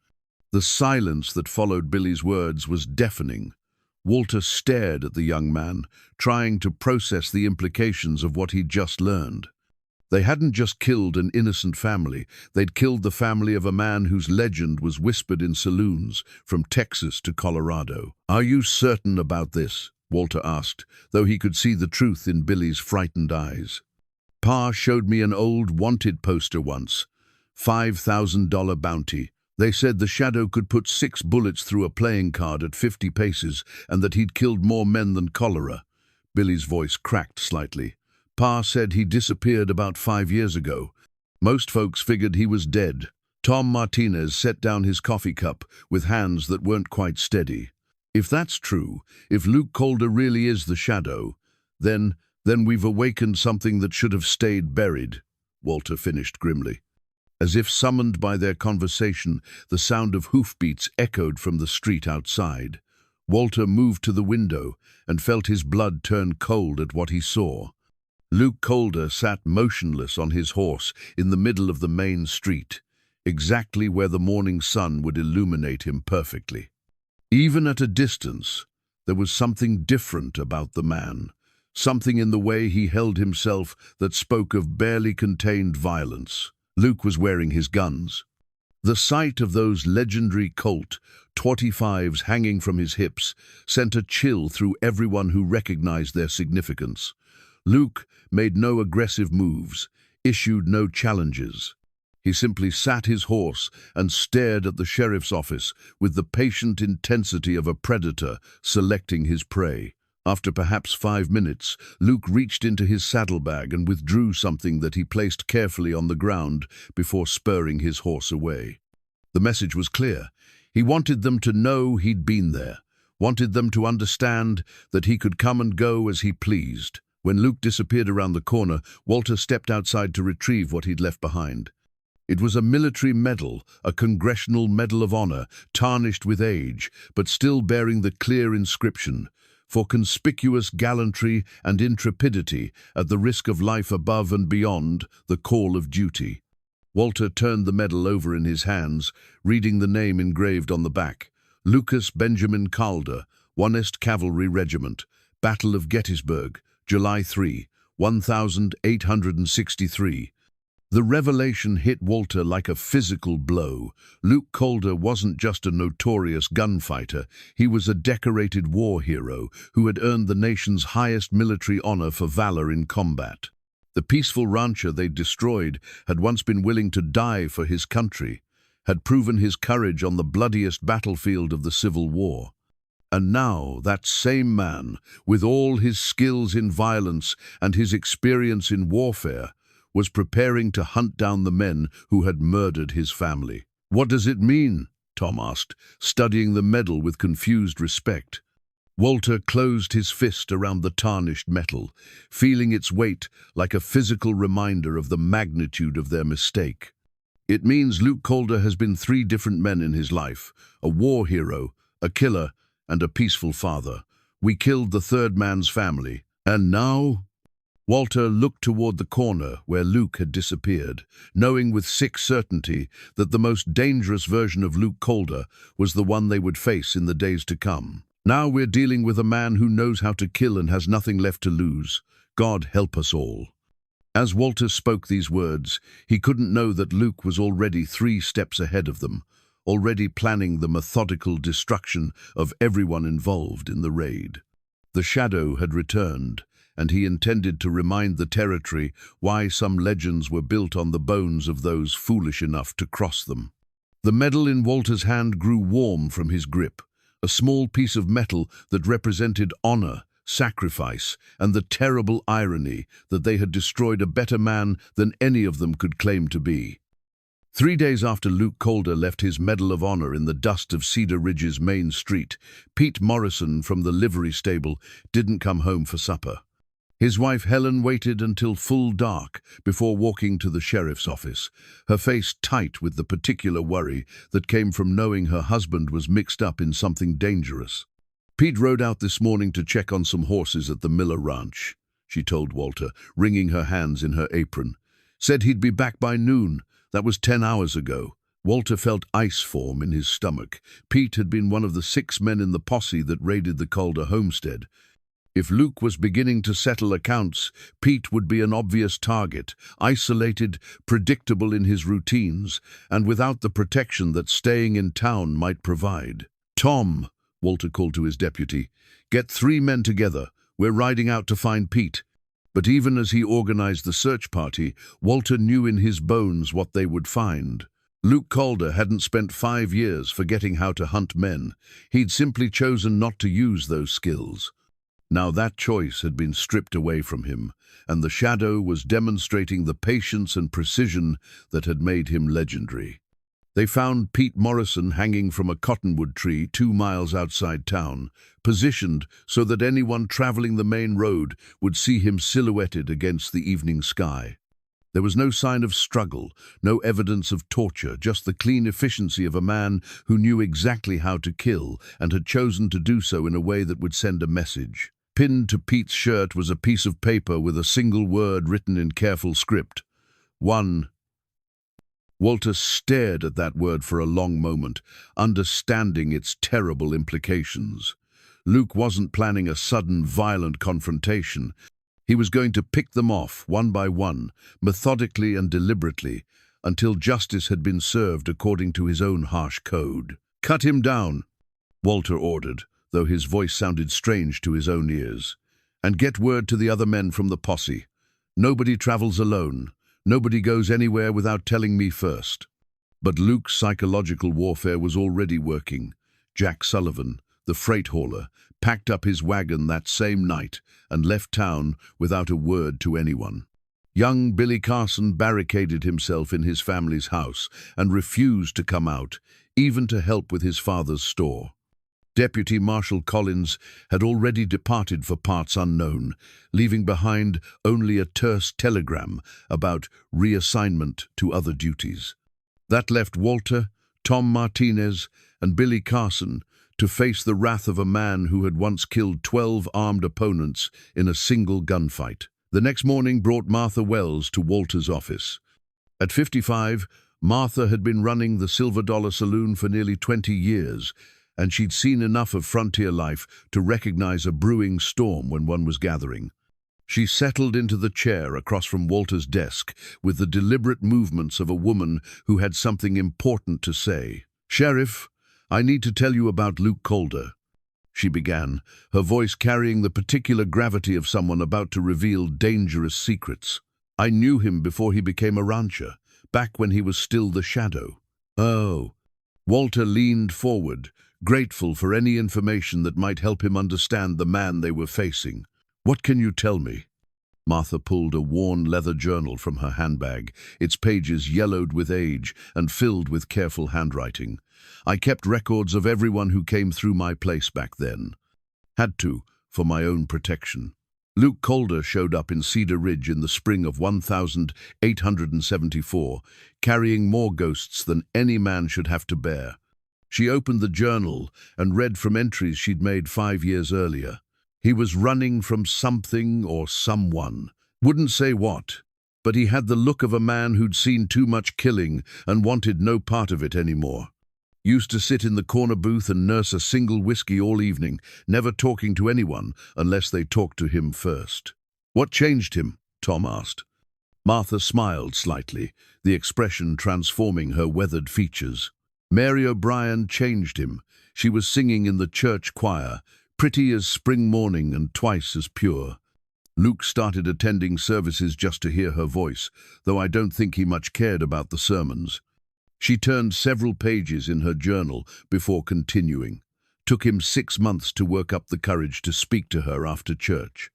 The silence that followed Billy's words was deafening. Walter stared at the young man, trying to process the implications of what he'd just learned. They hadn't just killed an innocent family, they'd killed the family of a man whose legend was whispered in saloons, from Texas to Colorado. "Are you certain about this?" Walter asked, though he could see the truth in Billy's frightened eyes. "Pa showed me an old wanted poster once. $5,000 bounty. They said the Shadow could put 6 bullets through a playing card at 50 paces and that he'd killed more men than cholera." Billy's voice cracked slightly. "Pa said he disappeared about 5 years ago. Most folks figured he was dead." Tom Martinez set down his coffee cup with hands that weren't quite steady. "If that's true, if Luke Calder really is the Shadow, then we've awakened something that should have stayed buried," Walter finished grimly. As if summoned by their conversation, the sound of hoofbeats echoed from the street outside. Walter moved to the window and felt his blood turn cold at what he saw. Luke Calder sat motionless on his horse in the middle of the main street, exactly where the morning sun would illuminate him perfectly. Even at a distance, there was something different about the man, something in the way he held himself that spoke of barely contained violence. Luke was wearing his guns. The sight of those legendary Colt .25s hanging from his hips sent a chill through everyone who recognized their significance. Luke made no aggressive moves, issued no challenges. He simply sat his horse and stared at the sheriff's office with the patient intensity of a predator selecting his prey. After perhaps 5 minutes, Luke reached into his saddlebag and withdrew something that he placed carefully on the ground before spurring his horse away. The message was clear. He wanted them to know he'd been there, wanted them to understand that he could come and go as he pleased. When Luke disappeared around the corner, Walter stepped outside to retrieve what he'd left behind. It was a military medal, a Congressional Medal of Honor, tarnished with age, but still bearing the clear inscription, "For conspicuous gallantry and intrepidity at the risk of life above and beyond the call of duty." Walter turned the medal over in his hands, reading the name engraved on the back. Lucas Benjamin Calder, 1st Cavalry Regiment, Battle of Gettysburg, July 3, 1863. The revelation hit Walter like a physical blow. Luke Calder wasn't just a notorious gunfighter, he was a decorated war hero who had earned the nation's highest military honor for valor in combat. The peaceful rancher they'd destroyed had once been willing to die for his country, had proven his courage on the bloodiest battlefield of the Civil War. And now that same man, with all his skills in violence and his experience in warfare, was preparing to hunt down the men who had murdered his family. "What does it mean?" Tom asked, studying the medal with confused respect. Walter closed his fist around the tarnished metal, feeling its weight like a physical reminder of the magnitude of their mistake. "It means Luke Calder has been 3 different men in his life, a war hero, a killer, and a peaceful father. We killed the 3rd man's family. And now?" Walter looked toward the corner where Luke had disappeared, knowing with sick certainty that the most dangerous version of Luke Calder was the one they would face in the days to come. "Now we're dealing with a man who knows how to kill and has nothing left to lose. God help us all." As Walter spoke these words, he couldn't know that Luke was already 3 steps ahead of them, already planning the methodical destruction of everyone involved in the raid. The shadow had returned, and he intended to remind the territory why some legends were built on the bones of those foolish enough to cross them. The medal in Walter's hand grew warm from his grip, a small piece of metal that represented honor, sacrifice, and the terrible irony that they had destroyed a better man than any of them could claim to be. 3 days after Luke Calder left his Medal of Honor in the dust of Cedar Ridge's main street, Pete Morrison from the livery stable didn't come home for supper. His wife Helen waited until full dark before walking to the sheriff's office, her face tight with the particular worry that came from knowing her husband was mixed up in something dangerous. "Pete rode out this morning to check on some horses at the Miller Ranch," she told Walter, wringing her hands in her apron. "Said he'd be back by noon. That was 10 hours ago." Walter felt ice form in his stomach. Pete had been one of the 6 men in the posse that raided the Calder homestead. If Luke was beginning to settle accounts, Pete would be an obvious target, isolated, predictable in his routines, and without the protection that staying in town might provide. "Tom," Walter called to his deputy, "get 3 men together. We're riding out to find Pete." But even as he organized the search party, Walter knew in his bones what they would find. Luke Calder hadn't spent 5 years forgetting how to hunt men. He'd simply chosen not to use those skills. Now that choice had been stripped away from him, and the shadow was demonstrating the patience and precision that had made him legendary. They found Pete Morrison hanging from a cottonwood tree 2 miles outside town, positioned so that anyone traveling the main road would see him silhouetted against the evening sky. There was no sign of struggle, no evidence of torture, just the clean efficiency of a man who knew exactly how to kill and had chosen to do so in a way that would send a message. Pinned to Pete's shirt was a piece of paper with a single word written in careful script. 1. Walter stared at that word for a long moment, understanding its terrible implications. Luke wasn't planning a sudden, violent confrontation. He was going to pick them off, one by one, methodically and deliberately, until justice had been served according to his own harsh code. "Cut him down," Walter ordered, though his voice sounded strange to his own ears. "And get word to the other men from the posse. Nobody travels alone. Nobody goes anywhere without telling me first." But Luke's psychological warfare was already working. Jack Sullivan, the freight hauler, packed up his wagon that same night and left town without a word to anyone. Young Billy Carson barricaded himself in his family's house and refused to come out, even to help with his father's store. Deputy Marshal Collins had already departed for parts unknown, leaving behind only a terse telegram about reassignment to other duties. That left Walter, Tom Martinez, and Billy Carson to face the wrath of a man who had once killed 12 armed opponents in a single gunfight. The next morning brought Martha Wells to Walter's office. At 55, Martha had been running the Silver Dollar Saloon for nearly 20 years, and she'd seen enough of frontier life to recognize a brewing storm when one was gathering. She settled into the chair across from Walter's desk with the deliberate movements of a woman who had something important to say. "Sheriff, I need to tell you about Luke Calder," she began, her voice carrying the particular gravity of someone about to reveal dangerous secrets. "I knew him before he became a rancher, back when he was still the Shadow." "Oh." Walter leaned forward, grateful for any information that might help him understand the man they were facing. "What can you tell me?" Martha pulled a worn leather journal from her handbag, its pages yellowed with age and filled with careful handwriting. "I kept records of everyone who came through my place back then. Had to, for my own protection. Luke Calder showed up in Cedar Ridge in the spring of 1874, carrying more ghosts than any man should have to bear." She opened the journal and read from entries she'd made 5 years earlier. He was running from something or someone. Wouldn't say what, but he had the look of a man who'd seen too much killing and wanted no part of it anymore. Used to sit in the corner booth and nurse a single whiskey all evening, never talking to anyone unless they talked to him first. "What changed him?" Tom asked. Martha smiled slightly, the expression transforming her weathered features. "Mary O'Brien changed him. She was singing in the church choir, pretty as spring morning and twice as pure. Luke started attending services just to hear her voice, though I don't think he much cared about the sermons." She turned several pages in her journal before continuing. "Took him 6 months to work up the courage to speak to her after church.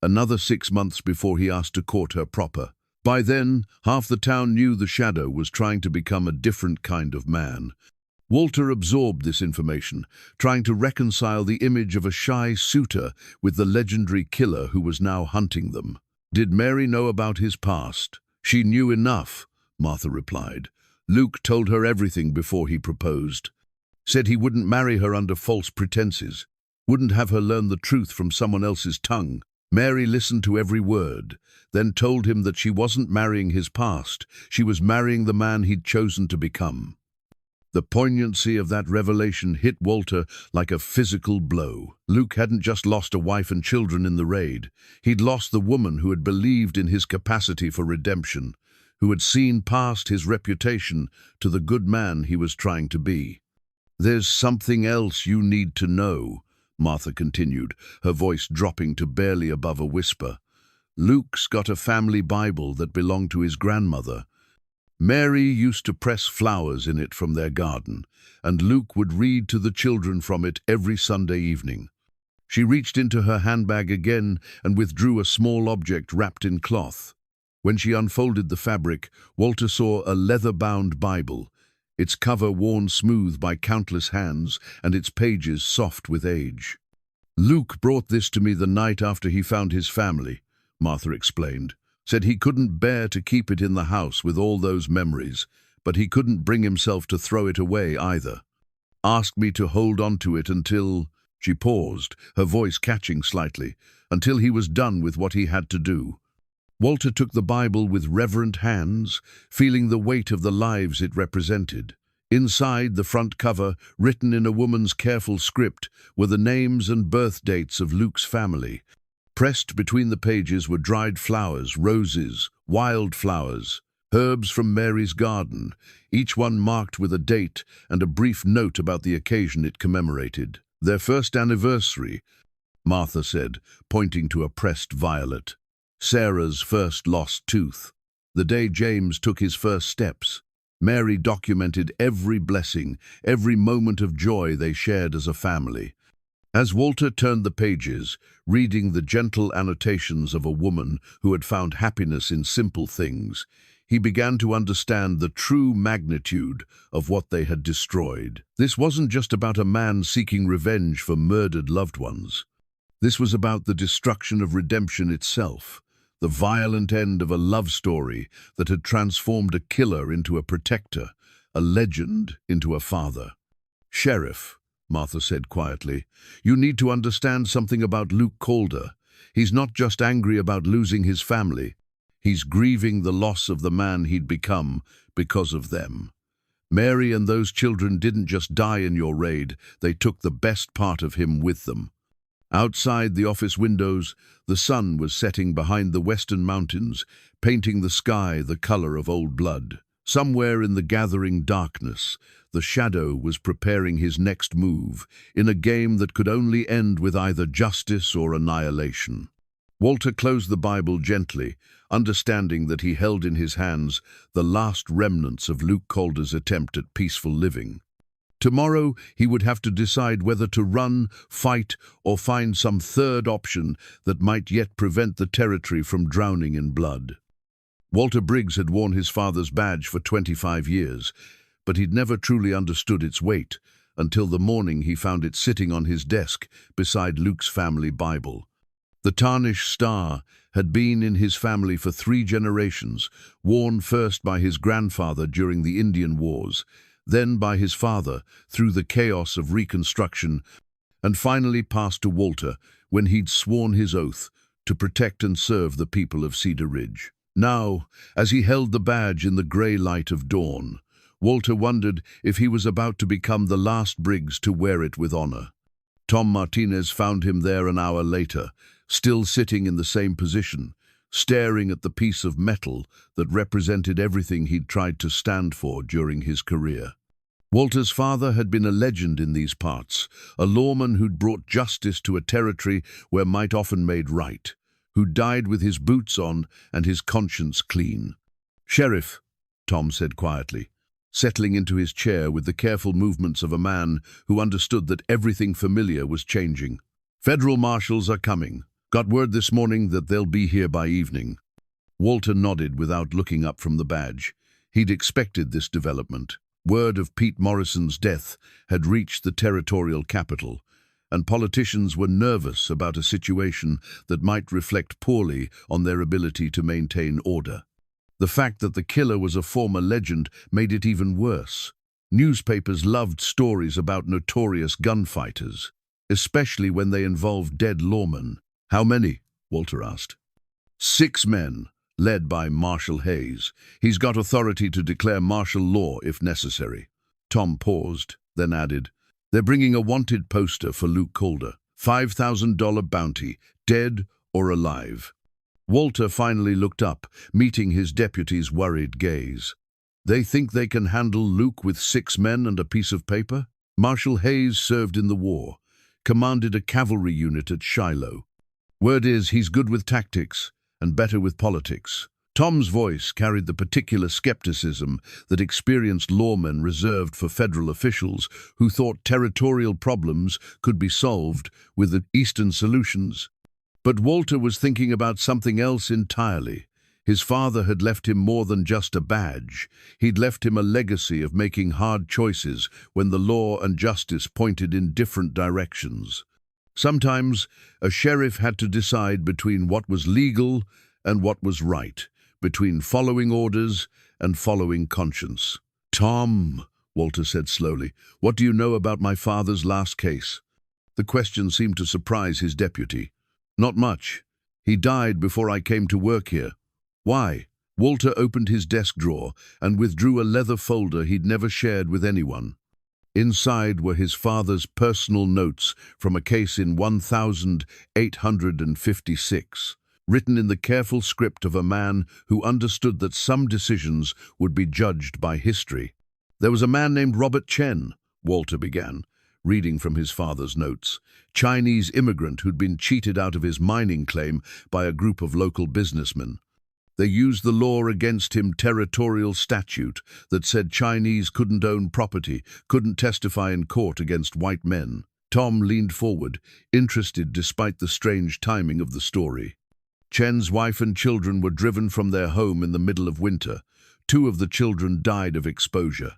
Another 6 months before he asked to court her proper. By then, half the town knew the Shadow was trying to become a different kind of man." Walter absorbed this information, trying to reconcile the image of a shy suitor with the legendary killer who was now hunting them. "Did Mary know about his past?" "She knew enough," Martha replied. "Luke told her everything before he proposed. Said he wouldn't marry her under false pretenses, wouldn't have her learn the truth from someone else's tongue. Mary listened to every word, then told him that she wasn't marrying his past, she was marrying the man he'd chosen to become." The poignancy of that revelation hit Walter like a physical blow. Luke hadn't just lost a wife and children in the raid. He'd lost the woman who had believed in his capacity for redemption, who had seen past his reputation to the good man he was trying to be. "There's something else you need to know," Martha continued, her voice dropping to barely above a whisper. "Luke's got a family Bible that belonged to his grandmother. Mary used to press flowers in it from their garden, and Luke would read to the children from it every Sunday evening." She reached into her handbag again and withdrew a small object wrapped in cloth. When she unfolded the fabric, Walter saw a leather-bound Bible, its cover worn smooth by countless hands and its pages soft with age. "Luke brought this to me the night after he found his family," Martha explained. "Said he couldn't bear to keep it in the house with all those memories, but he couldn't bring himself to throw it away either. Asked me to hold on to it until—" She paused, her voice catching slightly, "until he was done with what he had to do." Walter took the Bible with reverent hands, feeling the weight of the lives it represented. Inside the front cover, written in a woman's careful script, were the names and birth dates of Luke's family. Pressed between the pages were dried flowers, roses, wildflowers, Herbs from Mary's garden, each one marked with a date and a brief note about the occasion it commemorated. Their first anniversary, Martha said, pointing to a pressed violet. Sarah's first lost tooth. The day James took his first steps. Mary documented every blessing, every moment of joy they shared as a family. As Walter turned the pages, reading the gentle annotations of a woman who had found happiness in simple things, he began to understand the true magnitude of what they had destroyed. This wasn't just about a man seeking revenge for murdered loved ones. This was about the destruction of redemption itself, the violent end of a love story that had transformed a killer into a protector, a legend into a father. "Sheriff," Martha said quietly, "you need to understand something about Luke Calder. He's not just angry about losing his family. He's grieving the loss of the man he'd become because of them. Mary and those children didn't just die in your raid, they took the best part of him with them." Outside the office windows, the sun was setting behind the western mountains, painting the sky the color of old blood. Somewhere in the gathering darkness, the shadow was preparing his next move, in a game that could only end with either justice or annihilation. Walter closed the Bible gently, understanding that he held in his hands the last remnants of Luke Calder's attempt at peaceful living. Tomorrow he would have to decide whether to run, fight, or find some third option that might yet prevent the territory from drowning in blood. Walter Briggs had worn his father's badge for 25 years, but he'd never truly understood its weight until the morning he found it sitting on his desk beside Luke's family Bible. The tarnished star had been in his family for 3 generations, worn first by his grandfather during the Indian Wars, then by his father through the chaos of Reconstruction, and finally passed to Walter when he'd sworn his oath to protect and serve the people of Cedar Ridge. Now, as he held the badge in the grey light of dawn, Walter wondered if he was about to become the last Briggs to wear it with honor. Tom Martinez found him there an hour later, still sitting in the same position, staring at the piece of metal that represented everything he'd tried to stand for during his career. Walter's father had been a legend in these parts, a lawman who'd brought justice to a territory where might often made right, who died with his boots on and his conscience clean. "Sheriff," Tom said quietly, settling into his chair with the careful movements of a man who understood that everything familiar was changing. "Federal marshals are coming. Got word this morning that they'll be here by evening." Walter nodded without looking up from the badge. He'd expected this development. Word of Pete Morrison's death had reached the territorial capital, and politicians were nervous about a situation that might reflect poorly on their ability to maintain order. The fact that the killer was a former legend made it even worse. Newspapers loved stories about notorious gunfighters, especially when they involved dead lawmen. "How many?" Walter asked. 6 men, led by Marshal Hayes. He's got authority to declare martial law if necessary. Tom paused, then added, "They're bringing a wanted poster for Luke Calder. $5,000 bounty, dead or alive." Walter finally looked up, meeting his deputy's worried gaze. "They think they can handle Luke with 6 men and a piece of paper?" Marshal Hayes served in the war, commanded a cavalry unit at Shiloh. "Word is he's good with tactics and better with politics." Tom's voice carried the particular skepticism that experienced lawmen reserved for federal officials who thought territorial problems could be solved with the Eastern solutions. But Walter was thinking about something else entirely. His father had left him more than just a badge. He'd left him a legacy of making hard choices when the law and justice pointed in different directions. Sometimes a sheriff had to decide between what was legal and what was right, between following orders and following conscience. "Tom," Walter said slowly, "what do you know about my father's last case?" The question seemed to surprise his deputy. "Not much. He died before I came to work here." "Why?" Walter opened his desk drawer and withdrew a leather folder he'd never shared with anyone. Inside were his father's personal notes from a case in 1856. written in the careful script of a man who understood that some decisions would be judged by history. "There was a man named Robert Chen," Walter began, reading from his father's notes. "Chinese immigrant who'd been cheated out of his mining claim by a group of local businessmen. They used the law against him, territorial statute that said Chinese couldn't own property, couldn't testify in court against white men." Tom leaned forward, interested despite the strange timing of the story. "Chen's wife and children were driven from their home in the middle of winter. 2 of the children died of exposure.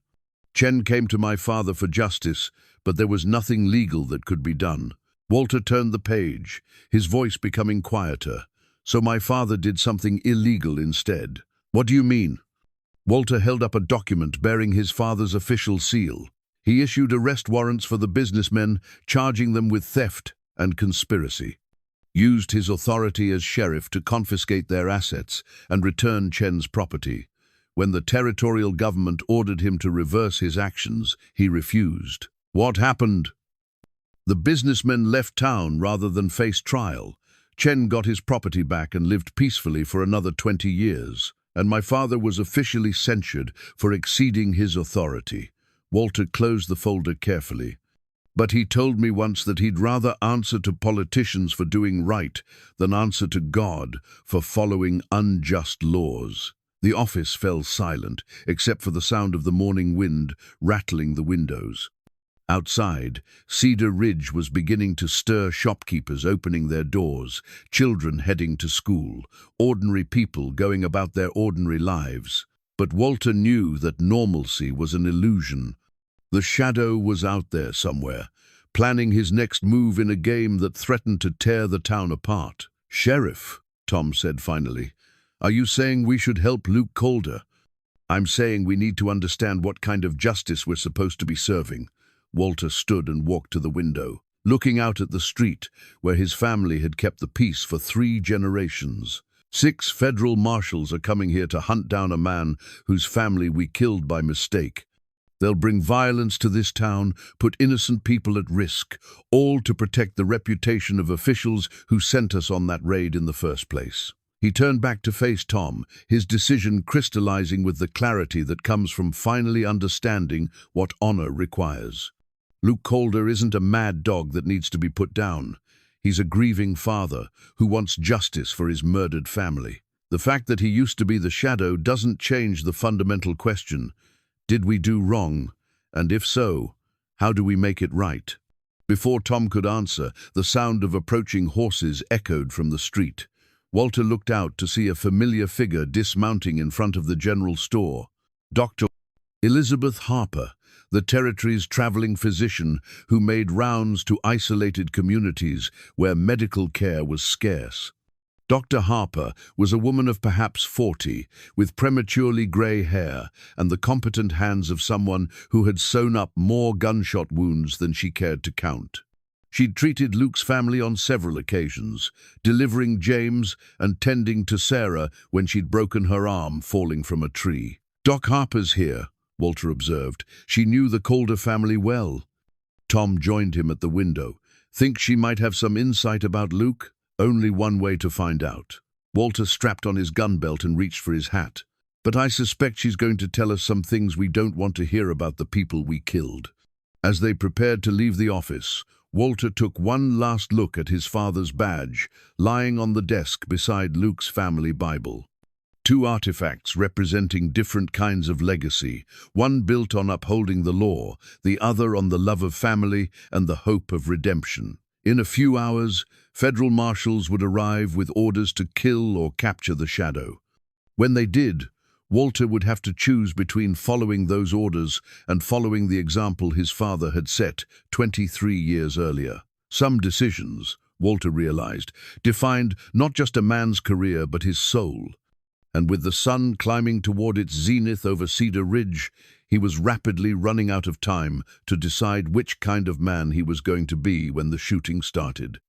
Chen came to my father for justice, but there was nothing legal that could be done." Walter turned the page, his voice becoming quieter. "So my father did something illegal instead." "What do you mean?" Walter held up a document bearing his father's official seal. He issued arrest warrants for the businessmen, charging them with theft and conspiracy. Used his authority as sheriff to confiscate their assets and return Chen's property. When the territorial government ordered him to reverse his actions, he refused. "What happened?" "The businessmen left town rather than face trial. Chen got his property back and lived peacefully for another 20 years, and my father was officially censured for exceeding his authority." Walter closed the folder carefully. "But he told me once that he'd rather answer to politicians for doing right than answer to God for following unjust laws." The office fell silent, except for the sound of the morning wind rattling the windows. Outside, Cedar Ridge was beginning to stir, shopkeepers opening their doors, children heading to school, ordinary people going about their ordinary lives. But Walter knew that normalcy was an illusion. The shadow was out there somewhere, planning his next move in a game that threatened to tear the town apart. "Sheriff," Tom said finally, "are you saying we should help Luke Calder?" "I'm saying we need to understand what kind of justice we're supposed to be serving." Walter stood and walked to the window, looking out at the street where his family had kept the peace for 3 generations. 6 federal marshals are coming here to hunt down a man whose family we killed by mistake. They'll bring violence to this town, put innocent people at risk, all to protect the reputation of officials who sent us on that raid in the first place. He turned back to face Tom, his decision crystallizing with the clarity that comes from finally understanding what honor requires. Luke Calder isn't a mad dog that needs to be put down. He's a grieving father who wants justice for his murdered family. The fact that he used to be the shadow doesn't change the fundamental question: did we do wrong? And if so, how do we make it right? Before Tom could answer, the sound of approaching horses echoed from the street. Walter looked out to see a familiar figure dismounting in front of the general store. Dr. Elizabeth Harper, the territory's traveling physician who made rounds to isolated communities where medical care was scarce. Dr. Harper was a woman of perhaps 40, with prematurely grey hair and the competent hands of someone who had sewn up more gunshot wounds than she cared to count. She'd treated Luke's family on several occasions, delivering James and tending to Sarah when she'd broken her arm falling from a tree. "Doc Harper's here," Walter observed. "She knew the Calder family well." Tom joined him at the window. "Think she might have some insight about Luke?" "Only one way to find out." Walter strapped on his gun belt and reached for his hat. "But I suspect she's going to tell us some things we don't want to hear about the people we killed." As they prepared to leave the office, Walter took one last look at his father's badge, lying on the desk beside Luke's family Bible. 2 artifacts representing different kinds of legacy, one built on upholding the law, the other on the love of family and the hope of redemption. In a few hours, federal marshals would arrive with orders to kill or capture the shadow. When they did, Walter would have to choose between following those orders and following the example his father had set 23 years earlier. Some decisions, Walter realized, defined not just a man's career but his soul. And with the sun climbing toward its zenith over Cedar Ridge, he was rapidly running out of time to decide which kind of man he was going to be when the shooting started.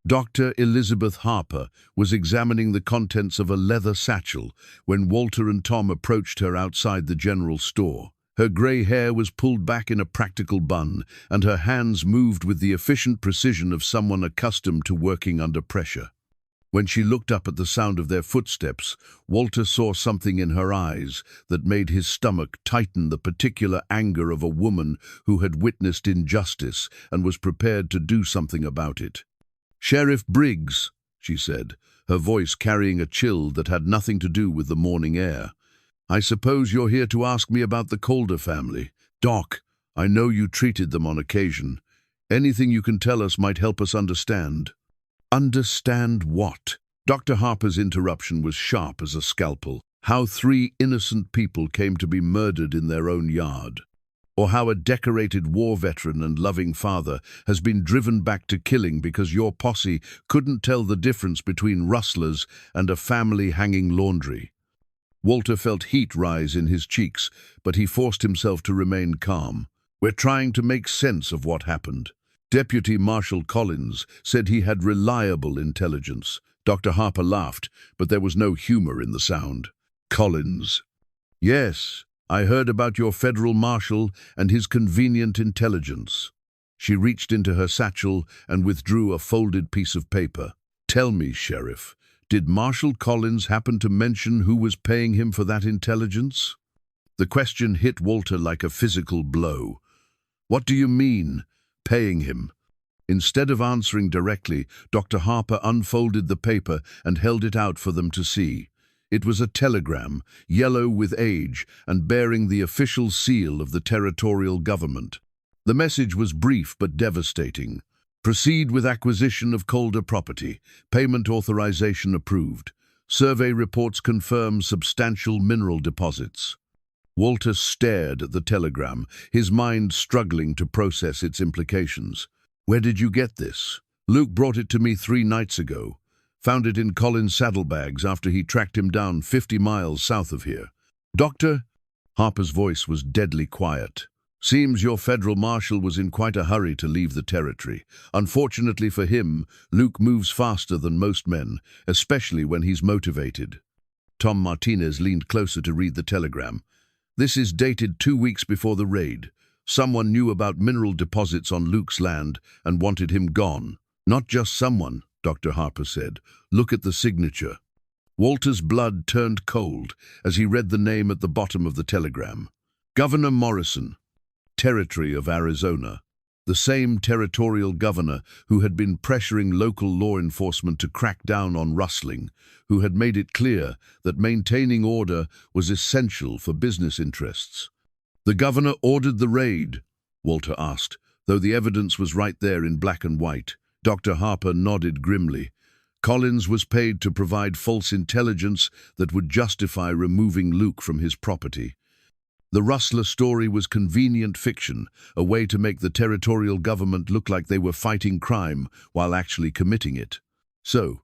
Dr. Elizabeth Harper was examining the contents of a leather satchel when Walter and Tom approached her outside the general store. Her grey hair was pulled back in a practical bun, and her hands moved with the efficient precision of someone accustomed to working under pressure. When she looked up at the sound of their footsteps, Walter saw something in her eyes that made his stomach tighten, the particular anger of a woman who had witnessed injustice and was prepared to do something about it. "Sheriff Briggs," she said, her voice carrying a chill that had nothing to do with the morning air. "I suppose you're here to ask me about the Calder family. Doc, I know you treated them on occasion. Anything you can tell us might help us understand." Understand what? Dr. Harper's interruption was sharp as a scalpel. How 3 innocent people came to be murdered in their own yard. Or how a decorated war veteran and loving father has been driven back to killing because your posse couldn't tell the difference between rustlers and a family hanging laundry. Walter felt heat rise in his cheeks, but he forced himself to remain calm. "We're trying to make sense of what happened." Deputy Marshal Collins said he had reliable intelligence. Dr. Harper laughed, but there was no humor in the sound. "Collins." "Yes, I heard about your federal marshal and his convenient intelligence." She reached into her satchel and withdrew a folded piece of paper. "Tell me, Sheriff, did Marshal Collins happen to mention who was paying him for that intelligence?" The question hit Walter like a physical blow. "What do you mean, paying him?" Instead of answering directly, Dr. Harper unfolded the paper and held it out for them to see. It was a telegram, yellow with age and bearing the official seal of the territorial government. The message was brief but devastating. "Proceed with acquisition of Calder property. Payment authorization approved. Survey reports confirm substantial mineral deposits." Walter stared at the telegram, his mind struggling to process its implications. "Where did you get this?" "Luke brought it to me 3 nights ago. Found it in Collins' saddlebags after he tracked him down 50 miles south of here." "Doctor?" Harper's voice was deadly quiet. "Seems your federal marshal was in quite a hurry to leave the territory. Unfortunately for him, Luke moves faster than most men, especially when he's motivated." Tom Martinez leaned closer to read the telegram. "This is dated 2 weeks before the raid. Someone knew about mineral deposits on Luke's land and wanted him gone." "Not just someone," Dr. Harper said. "Look at the signature." Walter's blood turned cold as he read the name at the bottom of the telegram. "Governor Morrison, Territory of Arizona." The same territorial governor who had been pressuring local law enforcement to crack down on rustling, who had made it clear that maintaining order was essential for business interests. "The governor ordered the raid?" Walter asked, though the evidence was right there in black and white. Dr. Harper nodded grimly. "Collins was paid to provide false intelligence that would justify removing Luke from his property. The rustler story was convenient fiction, a way to make the territorial government look like they were fighting crime while actually committing it." So,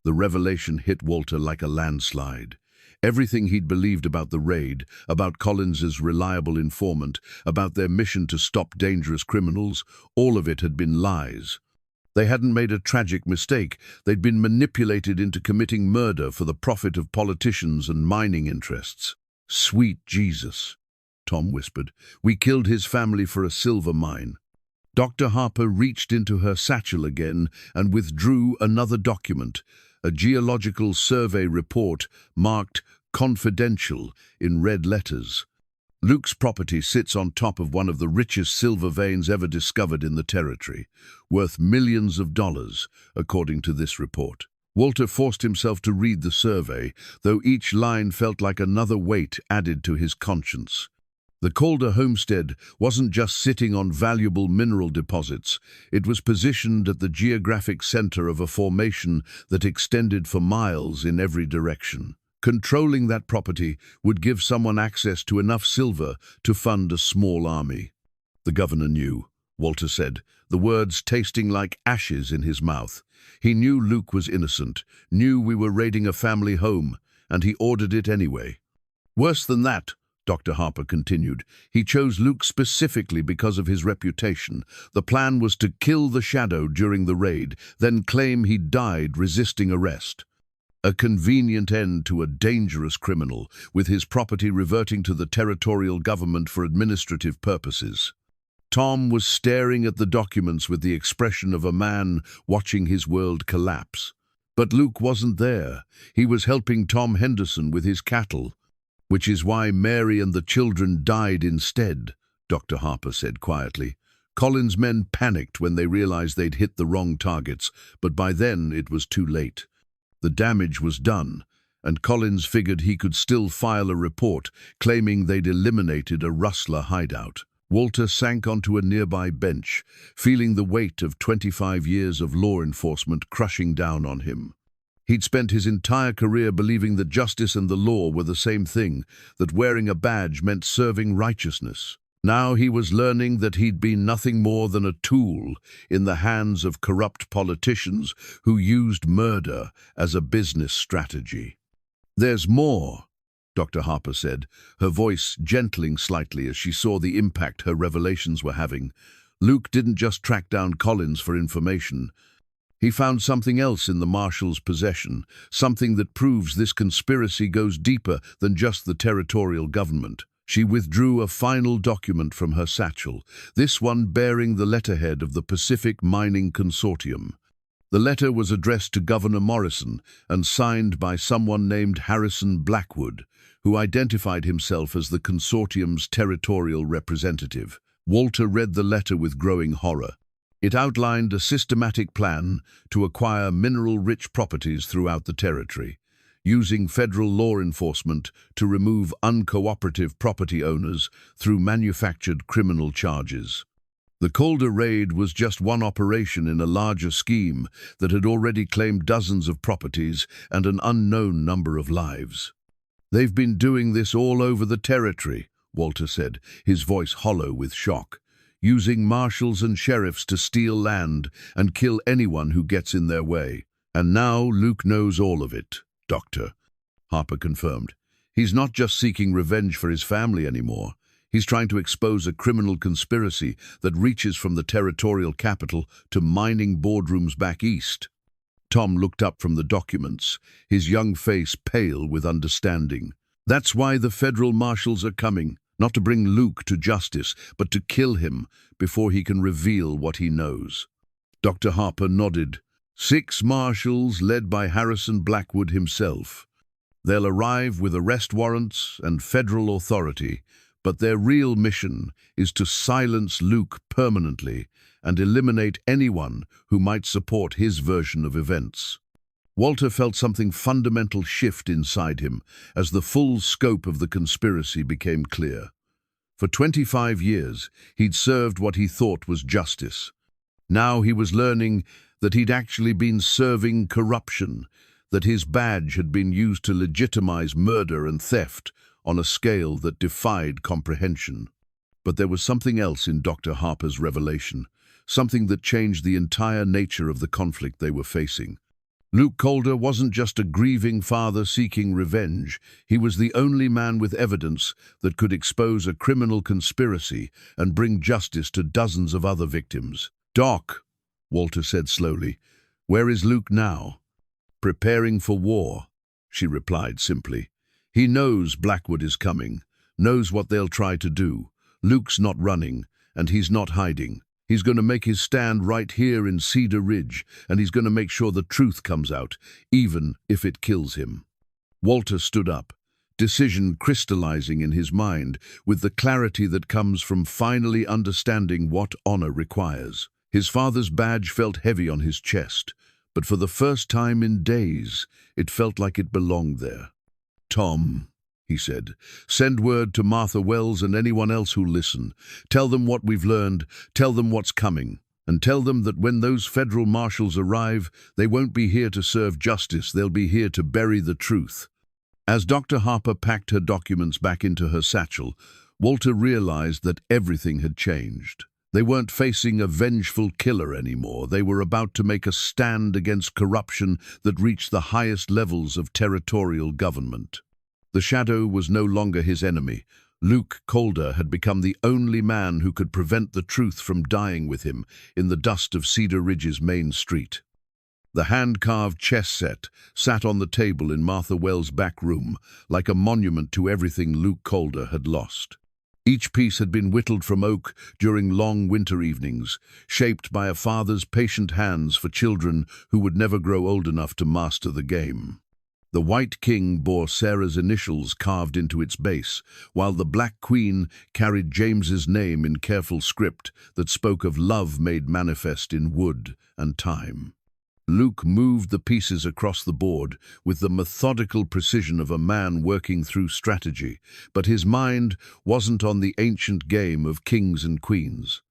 the revelation hit Walter like a landslide. Everything he'd believed about the raid, about Collins's reliable informant, about their mission to stop dangerous criminals, all of it had been lies. They hadn't made a tragic mistake. They'd been manipulated into committing murder for the profit of politicians and mining interests. "Sweet Jesus," Tom whispered. "We killed his family for a silver mine." Dr. Harper reached into her satchel again and withdrew another document, a geological survey report marked "confidential" in red letters. Luke's property sits on top of one of the richest silver veins ever discovered in the territory, worth millions of dollars, according to this report. Walter forced himself to read the survey, though each line felt like another weight added to his conscience. The Calder homestead wasn't just sitting on valuable mineral deposits. It was positioned at the geographic center of a formation that extended for miles in every direction. Controlling that property would give someone access to enough silver to fund a small army. "The governor knew," Walter said, the words tasting like ashes in his mouth. "He knew Luke was innocent, knew we were raiding a family home, and he ordered it anyway." "Worse than that," Dr. Harper continued, "he chose Luke specifically because of his reputation. The plan was to kill the Shadow during the raid, then claim he died resisting arrest. A convenient end to a dangerous criminal, with his property reverting to the territorial government for administrative purposes." Tom was staring at the documents with the expression of a man watching his world collapse. But Luke wasn't there. He was helping Tom Henderson with his cattle, which is why Mary and the children died instead, Dr. Harper said quietly. Collins' men panicked when they realized they'd hit the wrong targets, but by then it was too late. The damage was done, and Collins figured he could still file a report claiming they'd eliminated a rustler hideout. Walter sank onto a nearby bench, feeling the weight of 25 years of law enforcement crushing down on him. He'd spent his entire career believing that justice and the law were the same thing, that wearing a badge meant serving righteousness. Now he was learning that he'd been nothing more than a tool in the hands of corrupt politicians who used murder as a business strategy. "There's more," Dr. Harper said, her voice gentling slightly as she saw the impact her revelations were having. Luke didn't just track down Collins for information. He found something else in the marshal's possession, something that proves this conspiracy goes deeper than just the territorial government. She withdrew a final document from her satchel, this one bearing the letterhead of the Pacific Mining Consortium. The letter was addressed to Governor Morrison and signed by someone named Harrison Blackwood, who identified himself as the consortium's territorial representative. Walter read the letter with growing horror. It outlined a systematic plan to acquire mineral-rich properties throughout the territory, using federal law enforcement to remove uncooperative property owners through manufactured criminal charges. The Calder raid was just one operation in a larger scheme that had already claimed dozens of properties and an unknown number of lives. "They've been doing this all over the territory," Walter said, his voice hollow with shock, "using marshals and sheriffs to steal land and kill anyone who gets in their way. And now Luke knows all of it, Doctor," Harper confirmed. "He's not just seeking revenge for his family anymore. He's trying to expose a criminal conspiracy that reaches from the territorial capital to mining boardrooms back east." Tom looked up from the documents, his young face pale with understanding. "That's why the federal marshals are coming, not to bring Luke to justice, but to kill him before he can reveal what he knows." Dr. Harper nodded. 6 marshals led by Harrison Blackwood himself. They'll arrive with arrest warrants and federal authority, but their real mission is to silence Luke permanently and eliminate anyone who might support his version of events. Walter felt something fundamental shift inside him as the full scope of the conspiracy became clear. For 25 years, he'd served what he thought was justice. Now he was learning that he'd actually been serving corruption, that his badge had been used to legitimize murder and theft on a scale that defied comprehension. But there was something else in Dr. Harper's revelation, something that changed the entire nature of the conflict they were facing. Luke Calder wasn't just a grieving father seeking revenge. He was the only man with evidence that could expose a criminal conspiracy and bring justice to dozens of other victims. "Doc," Walter said slowly, "where is Luke now?" "Preparing for war," she replied simply. "He knows Blackwood is coming, knows what they'll try to do. Luke's not running, and he's not hiding. He's going to make his stand right here in Cedar Ridge, and he's going to make sure the truth comes out, even if it kills him." Walter stood up, decision crystallizing in his mind with the clarity that comes from finally understanding what honor requires. His father's badge felt heavy on his chest, but for the first time in days, it felt like it belonged there. "Tom," he said, "send word to Martha Wells and anyone else who'll listen. Tell them what we've learned, tell them what's coming, and tell them that when those federal marshals arrive, they won't be here to serve justice, they'll be here to bury the truth." As Dr. Harper packed her documents back into her satchel, Walter realized that everything had changed. They weren't facing a vengeful killer anymore. They were about to make a stand against corruption that reached the highest levels of territorial government. The shadow was no longer his enemy. Luke Calder had become the only man who could prevent the truth from dying with him in the dust of Cedar Ridge's main street. The hand-carved chess set sat on the table in Martha Wells' back room, like a monument to everything Luke Calder had lost. Each piece had been whittled from oak during long winter evenings, shaped by a father's patient hands for children who would never grow old enough to master the game. The White King bore Sarah's initials carved into its base, while the Black Queen carried James's name in careful script that spoke of love made manifest in wood and time. Luke moved the pieces across the board with the methodical precision of a man working through strategy, but his mind wasn't on the ancient game of kings and queens.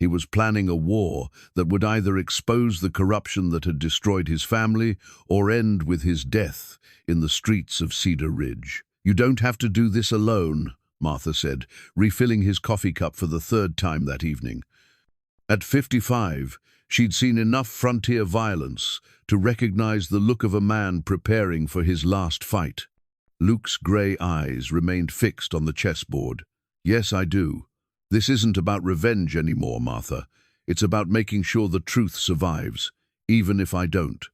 He was planning a war that would either expose the corruption that had destroyed his family or end with his death in the streets of Cedar Ridge. "You don't have to do this alone," Martha said, refilling his coffee cup for the third time that evening. At 55, she'd seen enough frontier violence to recognize the look of a man preparing for his last fight. Luke's grey eyes remained fixed on the chessboard. "Yes, I do. This isn't about revenge anymore, Martha. It's about making sure the truth survives, even if I don't."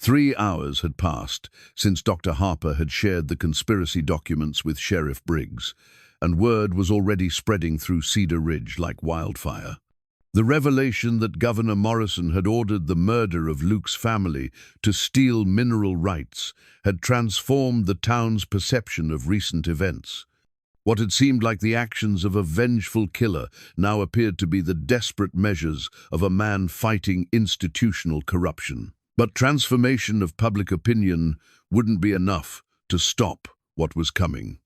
3 hours had passed since Dr. Harper had shared the conspiracy documents with Sheriff Briggs, and word was already spreading through Cedar Ridge like wildfire. The revelation that Governor Morrison had ordered the murder of Luke's family to steal mineral rights had transformed the town's perception of recent events. What had seemed like the actions of a vengeful killer now appeared to be the desperate measures of a man fighting institutional corruption. But transformation of public opinion wouldn't be enough to stop what was coming.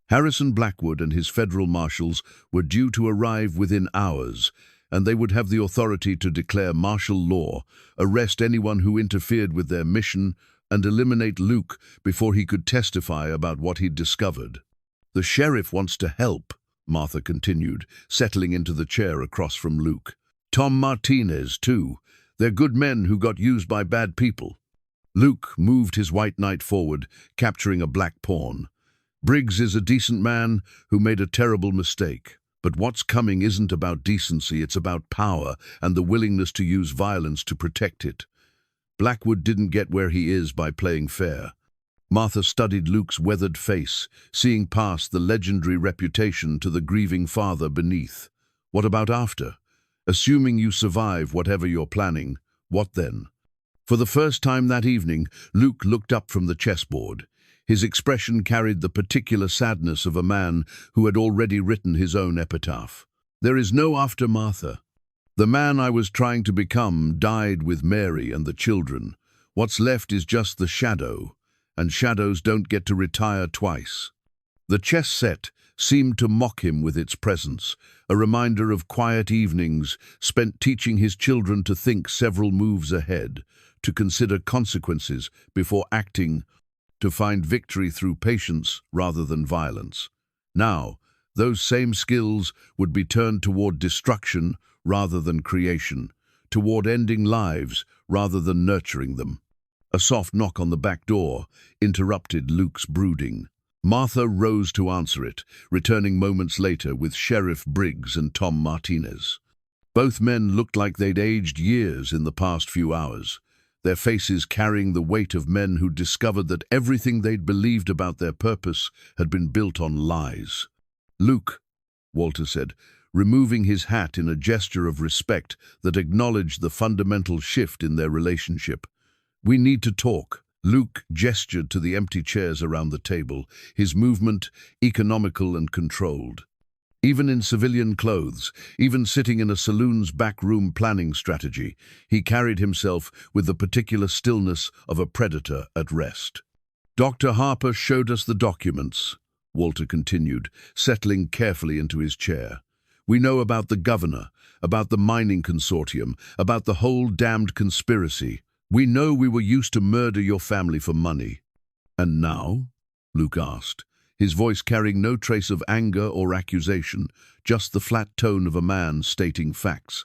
Harrison Blackwood and his federal marshals were due to arrive within hours, and they would have the authority to declare martial law, arrest anyone who interfered with their mission, and eliminate Luke before he could testify about what he'd discovered. "The sheriff wants to help," Martha continued, settling into the chair across from Luke. "Tom Martinez, too. They're good men who got used by bad people." Luke moved his white knight forward, capturing a black pawn. "Briggs is a decent man who made a terrible mistake. But what's coming isn't about decency, it's about power and the willingness to use violence to protect it. Blackwood didn't get where he is by playing fair." Martha studied Luke's weathered face, seeing past the legendary reputation to the grieving father beneath. "What about after? Assuming you survive whatever you're planning, what then?" For the first time that evening, Luke looked up from the chessboard. His expression carried the particular sadness of a man who had already written his own epitaph. "There is no after, Martha. The man I was trying to become died with Mary and the children. What's left is just the shadow, and shadows don't get to retire twice." The chess set seemed to mock him with its presence, a reminder of quiet evenings spent teaching his children to think several moves ahead, to consider consequences before acting, to find victory through patience rather than violence. Now, those same skills would be turned toward destruction rather than creation, toward ending lives rather than nurturing them. A soft knock on the back door interrupted Luke's brooding. Martha rose to answer it, returning moments later with Sheriff Briggs and Tom Martinez. Both men looked like they'd aged years in the past few hours, their faces carrying the weight of men who'd discovered that everything they'd believed about their purpose had been built on lies. "Luke," Walter said, removing his hat in a gesture of respect that acknowledged the fundamental shift in their relationship. "We need to talk." Luke gestured to the empty chairs around the table, his movement economical and controlled. Even in civilian clothes, even sitting in a saloon's backroom planning strategy, he carried himself with the particular stillness of a predator at rest. "Dr. Harper showed us the documents," Walter continued, settling carefully into his chair. "We know about the governor, about the mining consortium, about the whole damned conspiracy. We know we were used to murder your family for money." "And now?" Luke asked, his voice carrying no trace of anger or accusation, just the flat tone of a man stating facts.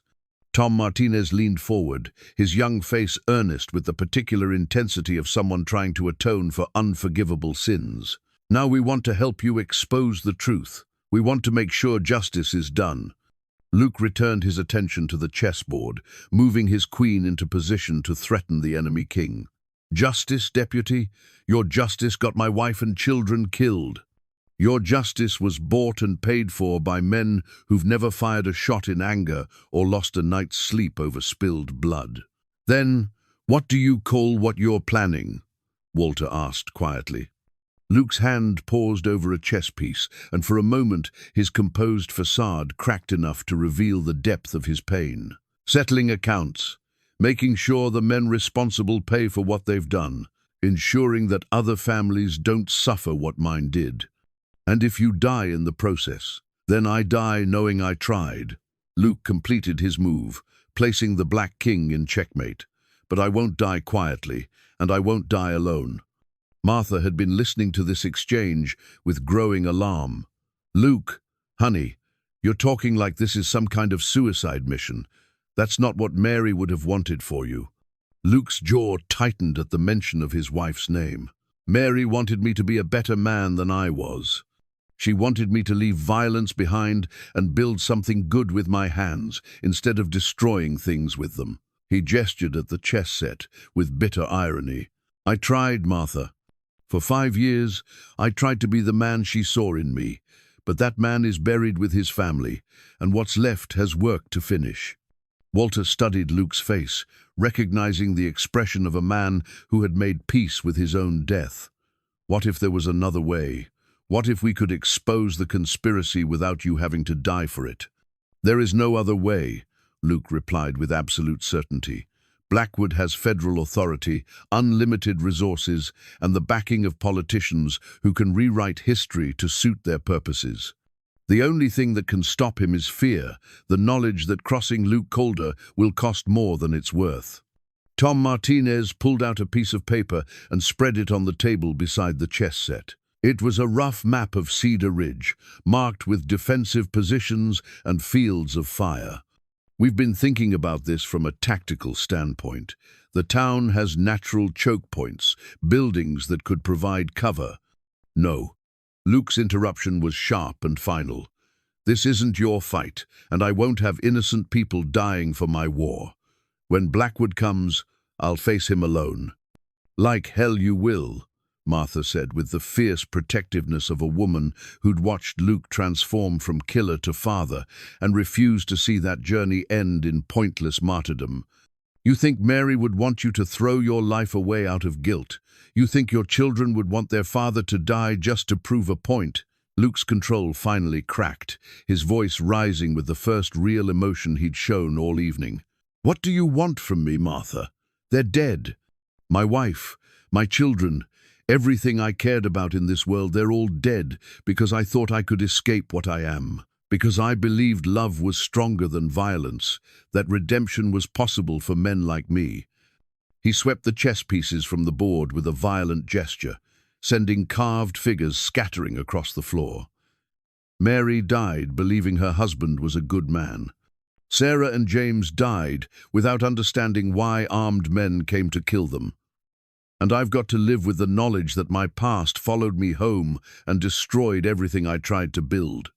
Tom Martinez leaned forward, his young face earnest with the particular intensity of someone trying to atone for unforgivable sins. "Now we want to help you expose the truth. We want to make sure justice is done." Luke returned his attention to the chessboard, moving his queen into position to threaten the enemy king. "Justice, deputy? Your justice got my wife and children killed." Your justice was bought and paid for by men who've never fired a shot in anger or lost a night's sleep over spilled blood. Then, what do you call what you're planning? Walter asked quietly. Luke's hand paused over a chess piece, and for a moment his composed facade cracked enough to reveal the depth of his pain. Settling accounts, making sure the men responsible pay for what they've done, ensuring that other families don't suffer what mine did. And if you die in the process, then I die knowing I tried. Luke completed his move, placing the Black King in checkmate. But I won't die quietly, and I won't die alone. Martha had been listening to this exchange with growing alarm. Luke, honey, you're talking like this is some kind of suicide mission. That's not what Mary would have wanted for you. Luke's jaw tightened at the mention of his wife's name. Mary wanted me to be a better man than I was. She wanted me to leave violence behind and build something good with my hands, instead of destroying things with them. He gestured at the chess set with bitter irony. I tried, Martha. For 5 years, I tried to be the man she saw in me, but that man is buried with his family, and what's left has work to finish. Walter studied Luke's face, recognizing the expression of a man who had made peace with his own death. What if there was another way? What if we could expose the conspiracy without you having to die for it? There is no other way, Luke replied with absolute certainty. Blackwood has federal authority, unlimited resources, and the backing of politicians who can rewrite history to suit their purposes. The only thing that can stop him is fear, the knowledge that crossing Luke Calder will cost more than it's worth. Tom Martinez pulled out a piece of paper and spread it on the table beside the chess set. It was a rough map of Cedar Ridge, marked with defensive positions and fields of fire. We've been thinking about this from a tactical standpoint. The town has natural choke points, buildings that could provide cover. No. Luke's interruption was sharp and final. This isn't your fight, and I won't have innocent people dying for my war. When Blackwood comes, I'll face him alone. Like hell you will, Martha said with the fierce protectiveness of a woman who'd watched Luke transform from killer to father and refused to see that journey end in pointless martyrdom. You think Mary would want you to throw your life away out of guilt? You think your children would want their father to die just to prove a point? Luke's control finally cracked, his voice rising with the first real emotion he'd shown all evening. What do you want from me, Martha? They're dead. My wife, my children, everything I cared about in this world, they're all dead because I thought I could escape what I am, because I believed love was stronger than violence, that redemption was possible for men like me. He swept the chess pieces from the board with a violent gesture, sending carved figures scattering across the floor. Mary died believing her husband was a good man. Sarah and James died without understanding why armed men came to kill them. And I've got to live with the knowledge that my past followed me home and destroyed everything I tried to build.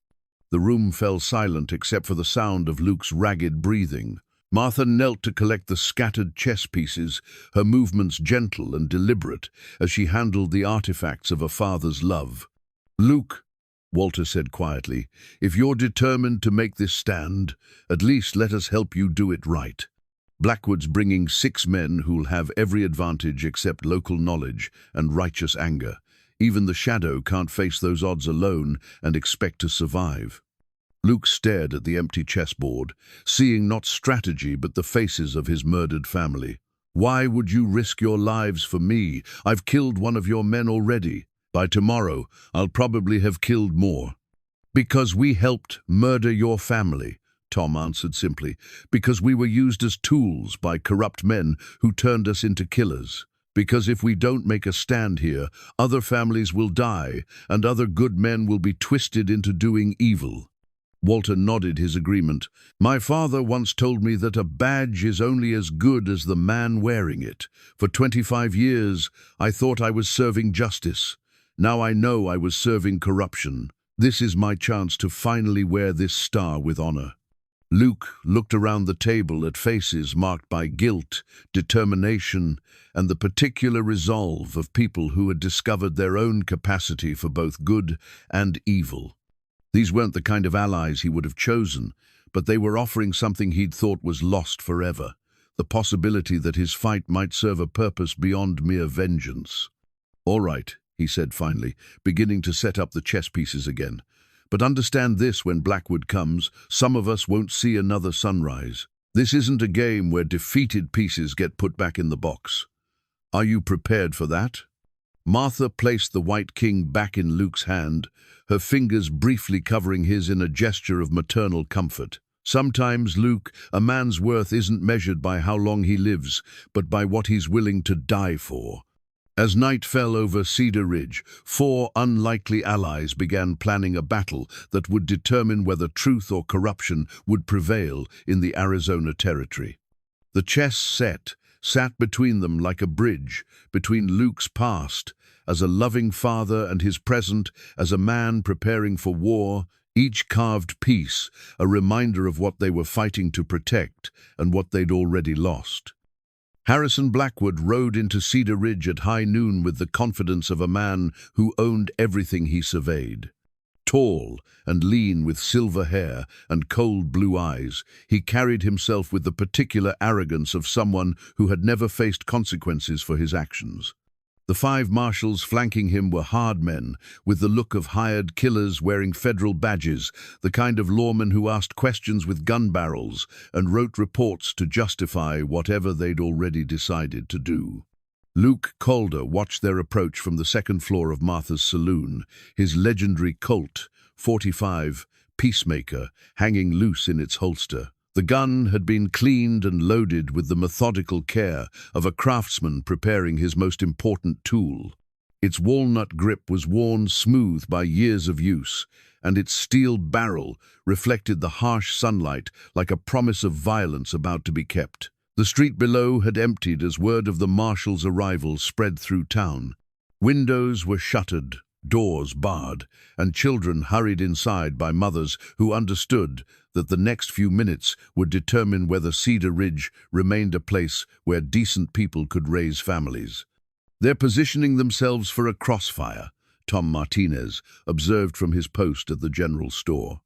The room fell silent except for the sound of Luke's ragged breathing. Martha knelt to collect the scattered chess pieces, her movements gentle and deliberate as she handled the artifacts of a father's love. Luke, Walter said quietly, if you're determined to make this stand, at least let us help you do it right. Blackwood's bringing 6 men who'll have every advantage except local knowledge and righteous anger. Even the Shadow can't face those odds alone and expect to survive. Luke stared at the empty chessboard, seeing not strategy but the faces of his murdered family. Why would you risk your lives for me? I've killed one of your men already. By tomorrow, I'll probably have killed more. Because we helped murder your family, Tom answered simply, because we were used as tools by corrupt men who turned us into killers. Because if we don't make a stand here, other families will die, and other good men will be twisted into doing evil. Walter nodded his agreement. My father once told me that a badge is only as good as the man wearing it. For 25 years, I thought I was serving justice. Now I know I was serving corruption. This is my chance to finally wear this star with honor. Luke looked around the table at faces marked by guilt, determination, and the particular resolve of people who had discovered their own capacity for both good and evil. These weren't the kind of allies he would have chosen, but they were offering something he'd thought was lost forever, the possibility that his fight might serve a purpose beyond mere vengeance. "All right," he said finally, beginning to set up the chess pieces again. "But understand this: when Blackwood comes, some of us won't see another sunrise. This isn't a game where defeated pieces get put back in the box. Are you prepared for that?" Martha placed the white king back in Luke's hand, her fingers briefly covering his in a gesture of maternal comfort. "Sometimes, Luke, a man's worth isn't measured by how long he lives, but by what he's willing to die for." As night fell over Cedar Ridge, 4 unlikely allies began planning a battle that would determine whether truth or corruption would prevail in the Arizona territory. The chess set sat between them like a bridge, between Luke's past as a loving father and his present as a man preparing for war, each carved piece a reminder of what they were fighting to protect and what they'd already lost. Harrison Blackwood rode into Cedar Ridge at high noon with the confidence of a man who owned everything he surveyed. Tall and lean, with silver hair and cold blue eyes, he carried himself with the particular arrogance of someone who had never faced consequences for his actions. The 5 marshals flanking him were hard men, with the look of hired killers wearing federal badges, the kind of lawmen who asked questions with gun barrels and wrote reports to justify whatever they'd already decided to do. Luke Calder watched their approach from the second floor of Martha's saloon, his legendary Colt .45 Peacemaker hanging loose in its holster. The gun had been cleaned and loaded with the methodical care of a craftsman preparing his most important tool. Its walnut grip was worn smooth by years of use, and its steel barrel reflected the harsh sunlight like a promise of violence about to be kept. The street below had emptied as word of the marshal's arrival spread through town. Windows were shuttered, doors barred, and children hurried inside by mothers who understood that the next few minutes would determine whether Cedar Ridge remained a place where decent people could raise families. "They're positioning themselves for a crossfire," Tom Martinez observed from his post at the general store.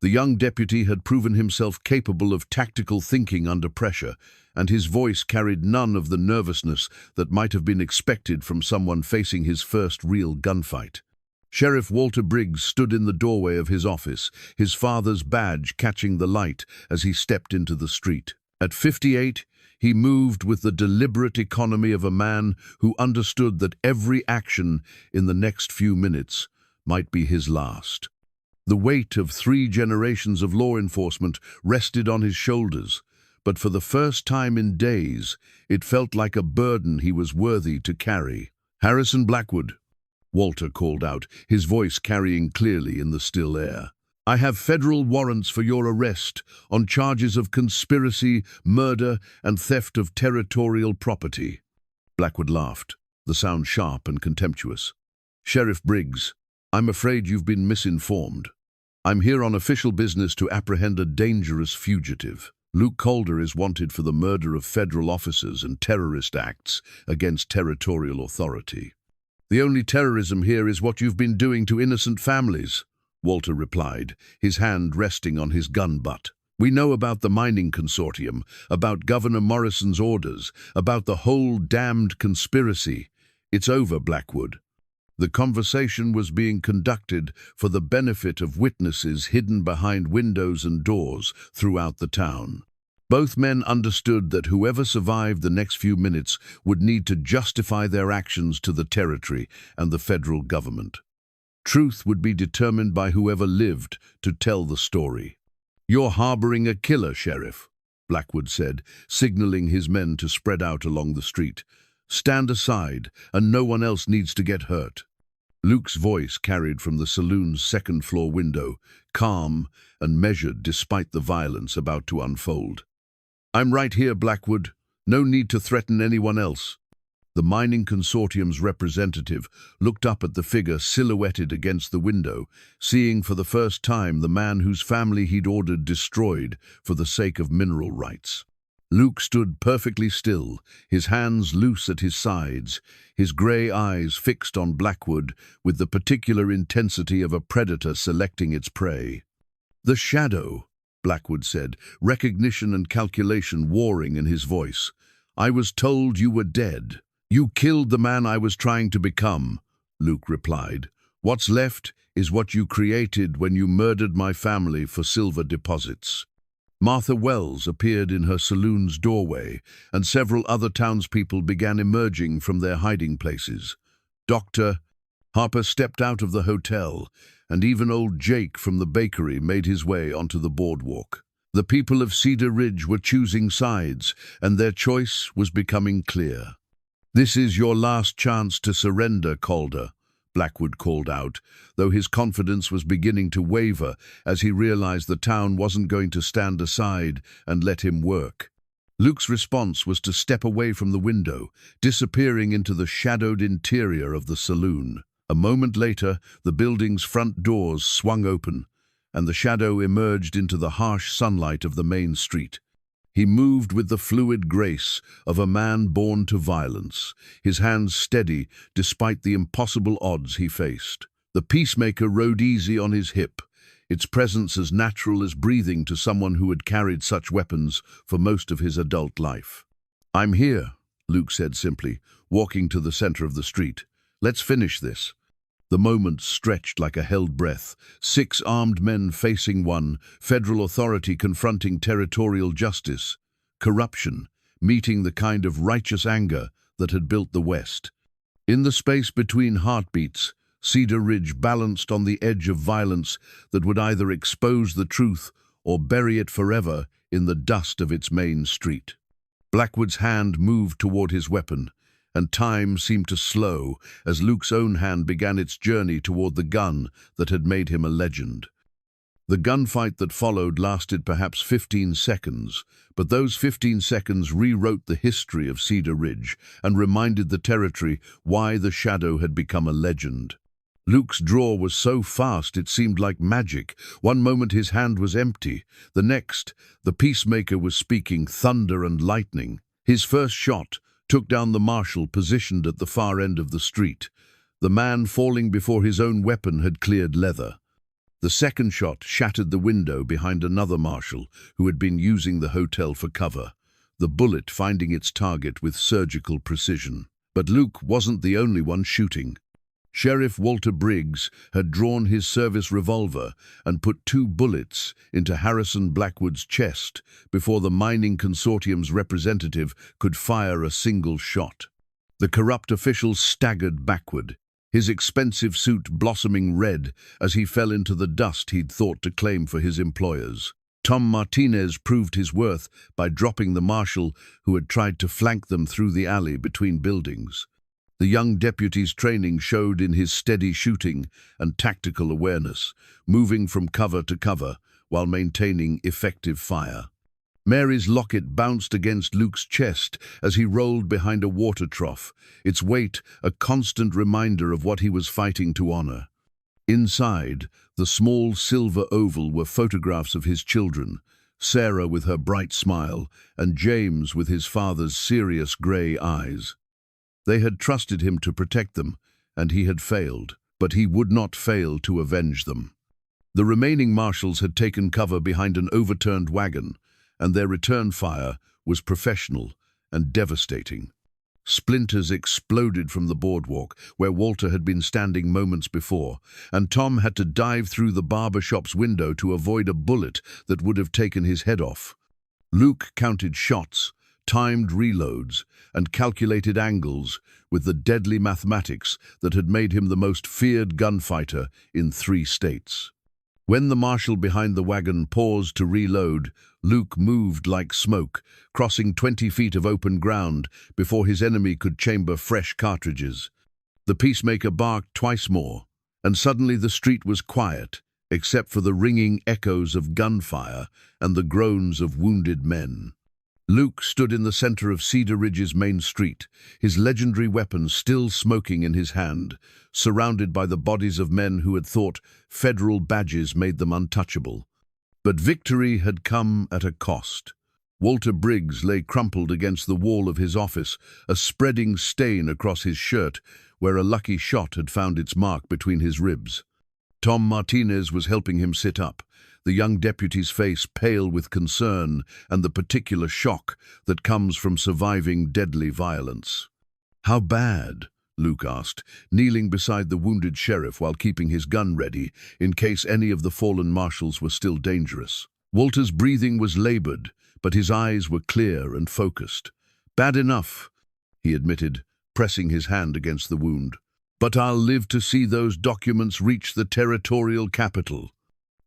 The young deputy had proven himself capable of tactical thinking under pressure, and his voice carried none of the nervousness that might have been expected from someone facing his first real gunfight. Sheriff Walter Briggs stood in the doorway of his office, his father's badge catching the light as he stepped into the street. At 58, he moved with the deliberate economy of a man who understood that every action in the next few minutes might be his last. The weight of 3 generations of law enforcement rested on his shoulders, but for the first time in days, it felt like a burden he was worthy to carry. "Harrison Blackwood," Walter called out, his voice carrying clearly in the still air. "I have federal warrants for your arrest on charges of conspiracy, murder, and theft of territorial property." Blackwood laughed, the sound sharp and contemptuous. "Sheriff Briggs, I'm afraid you've been misinformed. I'm here on official business to apprehend a dangerous fugitive. Luke Calder is wanted for the murder of federal officers and terrorist acts against territorial authority." "The only terrorism here is what you've been doing to innocent families," Walter replied, his hand resting on his gun butt. "We know about the mining consortium, about Governor Morrison's orders, about the whole damned conspiracy. It's over, Blackwood." The conversation was being conducted for the benefit of witnesses hidden behind windows and doors throughout the town. Both men understood that whoever survived the next few minutes would need to justify their actions to the territory and the federal government. Truth would be determined by whoever lived to tell the story. "You're harboring a killer, Sheriff," Blackwood said, signaling his men to spread out along the street. "Stand aside, and no one else needs to get hurt." Luke's voice carried from the saloon's second-floor window, calm and measured despite the violence about to unfold. "I'm right here, Blackwood. No need to threaten anyone else." The mining consortium's representative looked up at the figure silhouetted against the window, seeing for the first time the man whose family he'd ordered destroyed for the sake of mineral rights. Luke stood perfectly still, his hands loose at his sides, his grey eyes fixed on Blackwood with the particular intensity of a predator selecting its prey. "The shadow," Blackwood said, recognition and calculation warring in his voice. "I was told you were dead." "You killed the man I was trying to become," Luke replied. "What's left is what you created when you murdered my family for silver deposits." Martha Wells appeared in her saloon's doorway, and several other townspeople began emerging from their hiding places. Dr. Harper stepped out of the hotel, and even old Jake from the bakery made his way onto the boardwalk. The people of Cedar Ridge were choosing sides, and their choice was becoming clear. "This is your last chance to surrender, Calder," Blackwood called out, though his confidence was beginning to waver as he realized the town wasn't going to stand aside and let him work. Luke's response was to step away from the window, disappearing into the shadowed interior of the saloon. A moment later, the building's front doors swung open, and the shadow emerged into the harsh sunlight of the main street. He moved with the fluid grace of a man born to violence, his hands steady despite the impossible odds he faced. The peacemaker rode easy on his hip, its presence as natural as breathing to someone who had carried such weapons for most of his adult life. "I'm here," Luke said simply, walking to the center of the street. "Let's finish this." The moment stretched like a held breath, 6 armed men facing one, federal authority confronting territorial justice, corruption, meeting the kind of righteous anger that had built the West. In the space between heartbeats, Cedar Ridge balanced on the edge of violence that would either expose the truth or bury it forever in the dust of its main street. Blackwood's hand moved toward his weapon, and time seemed to slow as Luke's own hand began its journey toward the gun that had made him a legend. The gunfight that followed lasted perhaps 15 seconds, but those 15 seconds rewrote the history of Cedar Ridge and reminded the territory why the Shadow had become a legend. Luke's draw was so fast it seemed like magic. One moment his hand was empty, the next, the peacemaker was speaking thunder and lightning. His first shot took down the marshal positioned at the far end of the street. The man falling before his own weapon had cleared leather. The second shot shattered the window behind another marshal who had been using the hotel for cover, the bullet finding its target with surgical precision. But Luke wasn't the only one shooting. Sheriff Walter Briggs had drawn his service revolver and put 2 bullets into Harrison Blackwood's chest before the mining consortium's representative could fire a single shot. The corrupt official staggered backward, his expensive suit blossoming red as he fell into the dust he'd thought to claim for his employers. Tom Martinez proved his worth by dropping the marshal who had tried to flank them through the alley between buildings. The young deputy's training showed in his steady shooting and tactical awareness, moving from cover to cover while maintaining effective fire. Mary's locket bounced against Luke's chest as he rolled behind a water trough, its weight a constant reminder of what he was fighting to honor. Inside, the small silver oval were photographs of his children, Sarah with her bright smile and James with his father's serious gray eyes. They had trusted him to protect them, and he had failed, but he would not fail to avenge them. The remaining marshals had taken cover behind an overturned wagon, and their return fire was professional and devastating. Splinters exploded from the boardwalk, where Walter had been standing moments before, and Tom had to dive through the barber shop's window to avoid a bullet that would have taken his head off. Luke counted shots, timed reloads, and calculated angles with the deadly mathematics that had made him the most feared gunfighter in 3 states. When the marshal behind the wagon paused to reload, Luke moved like smoke, crossing 20 feet of open ground before his enemy could chamber fresh cartridges. The peacemaker barked twice more, and suddenly the street was quiet, except for the ringing echoes of gunfire and the groans of wounded men. Luke stood in the center of Cedar Ridge's main street, his legendary weapon still smoking in his hand, surrounded by the bodies of men who had thought federal badges made them untouchable. But victory had come at a cost. Walter Briggs lay crumpled against the wall of his office, a spreading stain across his shirt where a lucky shot had found its mark between his ribs. Tom Martinez was helping him sit up, the young deputy's face pale with concern and the particular shock that comes from surviving deadly violence. "How bad?" Luke asked, kneeling beside the wounded sheriff while keeping his gun ready in case any of the fallen marshals were still dangerous. Walter's breathing was labored, but his eyes were clear and focused. "Bad enough," he admitted, pressing his hand against the wound. "But I'll live to see those documents reach the territorial capital."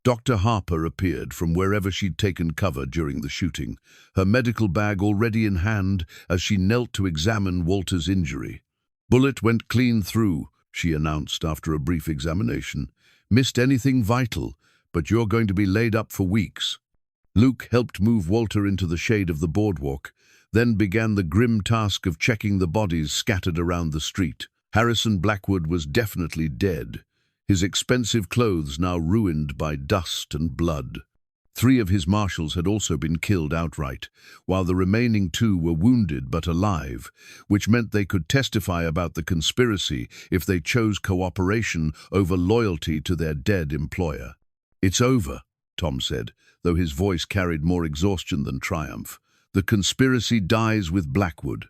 Dr. Harper appeared from wherever she'd taken cover during the shooting, her medical bag already in hand as she knelt to examine Walter's injury. "Bullet went clean through," she announced after a brief examination. "Missed anything vital, but you're going to be laid up for weeks." Luke helped move Walter into the shade of the boardwalk, then began the grim task of checking the bodies scattered around the street. Harrison Blackwood was definitely dead, his expensive clothes now ruined by dust and blood. 3 of his marshals had also been killed outright, while the remaining 2 were wounded but alive, which meant they could testify about the conspiracy if they chose cooperation over loyalty to their dead employer. "It's over," Tom said, though his voice carried more exhaustion than triumph. "The conspiracy dies with Blackwood."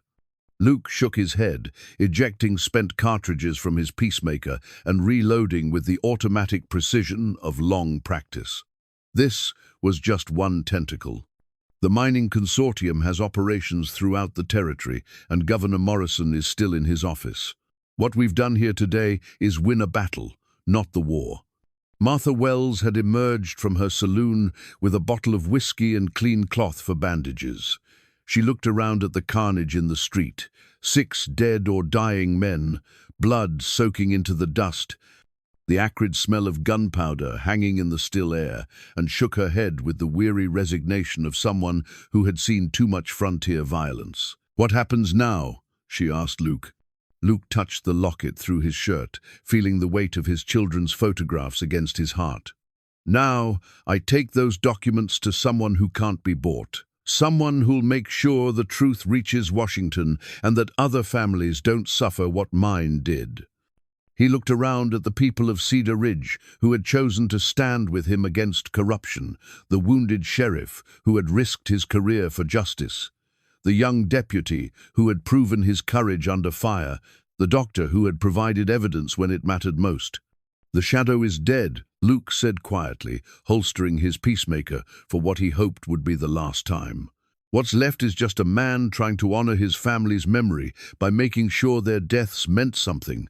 Luke shook his head, ejecting spent cartridges from his peacemaker and reloading with the automatic precision of long practice. This was just one tentacle. The mining consortium has operations throughout the territory, and Governor Morrison is still in his office. What we've done here today is win a battle, not the war. Martha Wells had emerged from her saloon with a bottle of whiskey and clean cloth for bandages. She looked around at the carnage in the street, 6 dead or dying men, blood soaking into the dust, the acrid smell of gunpowder hanging in the still air, and shook her head with the weary resignation of someone who had seen too much frontier violence. "What happens now?" she asked Luke. Luke touched the locket through his shirt, feeling the weight of his children's photographs against his heart. "Now, I take those documents to someone who can't be bought. Someone who'll make sure the truth reaches Washington and that other families don't suffer what mine did." He looked around at the people of Cedar Ridge who had chosen to stand with him against corruption, the wounded sheriff who had risked his career for justice, the young deputy who had proven his courage under fire, the doctor who had provided evidence when it mattered most. "The shadow is dead," Luke said quietly, holstering his peacemaker for what he hoped would be the last time. "What's left is just a man trying to honor his family's memory by making sure their deaths meant something."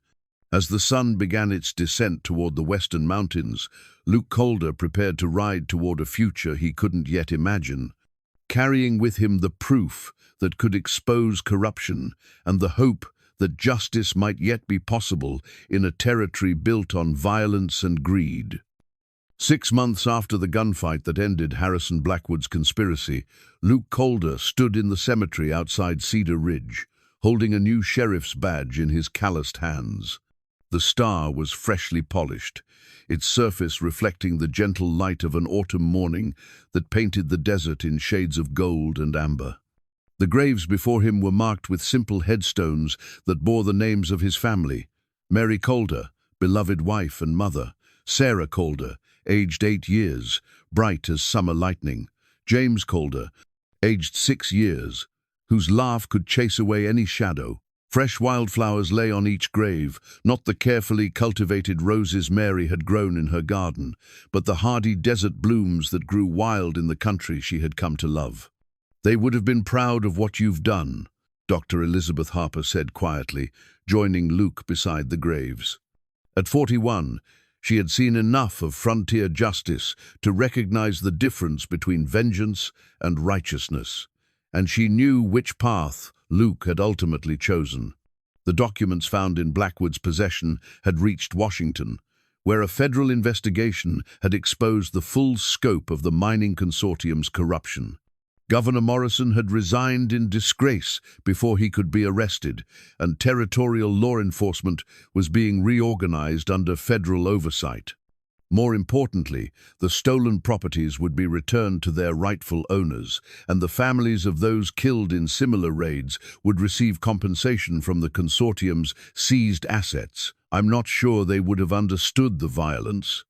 As the sun began its descent toward the western mountains, Luke Calder prepared to ride toward a future he couldn't yet imagine, carrying with him the proof that could expose corruption and the hope that justice might yet be possible in a territory built on violence and greed. 6 months after the gunfight that ended Harrison Blackwood's conspiracy, Luke Calder stood in the cemetery outside Cedar Ridge, holding a new sheriff's badge in his calloused hands. The star was freshly polished, its surface reflecting the gentle light of an autumn morning that painted the desert in shades of gold and amber. The graves before him were marked with simple headstones that bore the names of his family: Mary Calder, beloved wife and mother; Sarah Calder, aged 8 years, bright as summer lightning; James Calder, aged 6 years, whose laugh could chase away any shadow. Fresh wildflowers lay on each grave, not the carefully cultivated roses Mary had grown in her garden, but the hardy desert blooms that grew wild in the country she had come to love. "They would have been proud of what you've done," Dr. Elizabeth Harper said quietly, joining Luke beside the graves. At 41, she had seen enough of frontier justice to recognize the difference between vengeance and righteousness, and she knew which path Luke had ultimately chosen. The documents found in Blackwood's possession had reached Washington, where a federal investigation had exposed the full scope of the mining consortium's corruption. Governor Morrison had resigned in disgrace before he could be arrested, and territorial law enforcement was being reorganized under federal oversight. More importantly, the stolen properties would be returned to their rightful owners, and the families of those killed in similar raids would receive compensation from the consortium's seized assets. "I'm not sure they would have understood the violence,"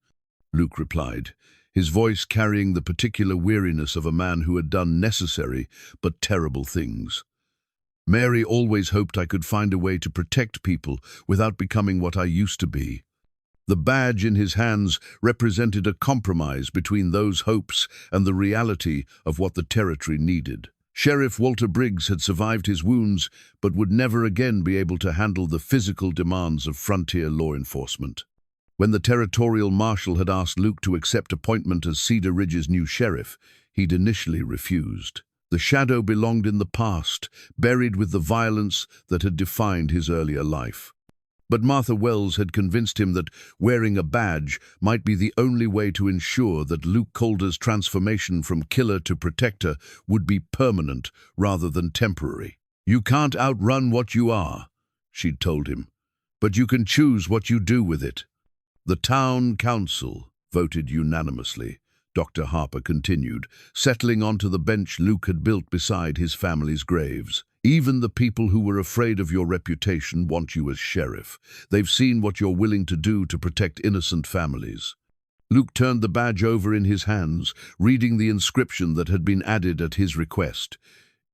Luke replied, his voice carrying the particular weariness of a man who had done necessary but terrible things. "Mary always hoped I could find a way to protect people without becoming what I used to be." The badge in his hands represented a compromise between those hopes and the reality of what the territory needed. Sheriff Walter Briggs had survived his wounds, but would never again be able to handle the physical demands of frontier law enforcement. When the territorial marshal had asked Luke to accept appointment as Cedar Ridge's new sheriff, he'd initially refused. The shadow belonged in the past, buried with the violence that had defined his earlier life. But Martha Wells had convinced him that wearing a badge might be the only way to ensure that Luke Calder's transformation from killer to protector would be permanent rather than temporary. "You can't outrun what you are," she'd told him, "but you can choose what you do with it." The town council voted unanimously, Dr. Harper continued, settling onto the bench Luke had built beside his family's graves. "Even the people who were afraid of your reputation want you as sheriff. They've seen what you're willing to do to protect innocent families." Luke turned the badge over in his hands, reading the inscription that had been added at his request.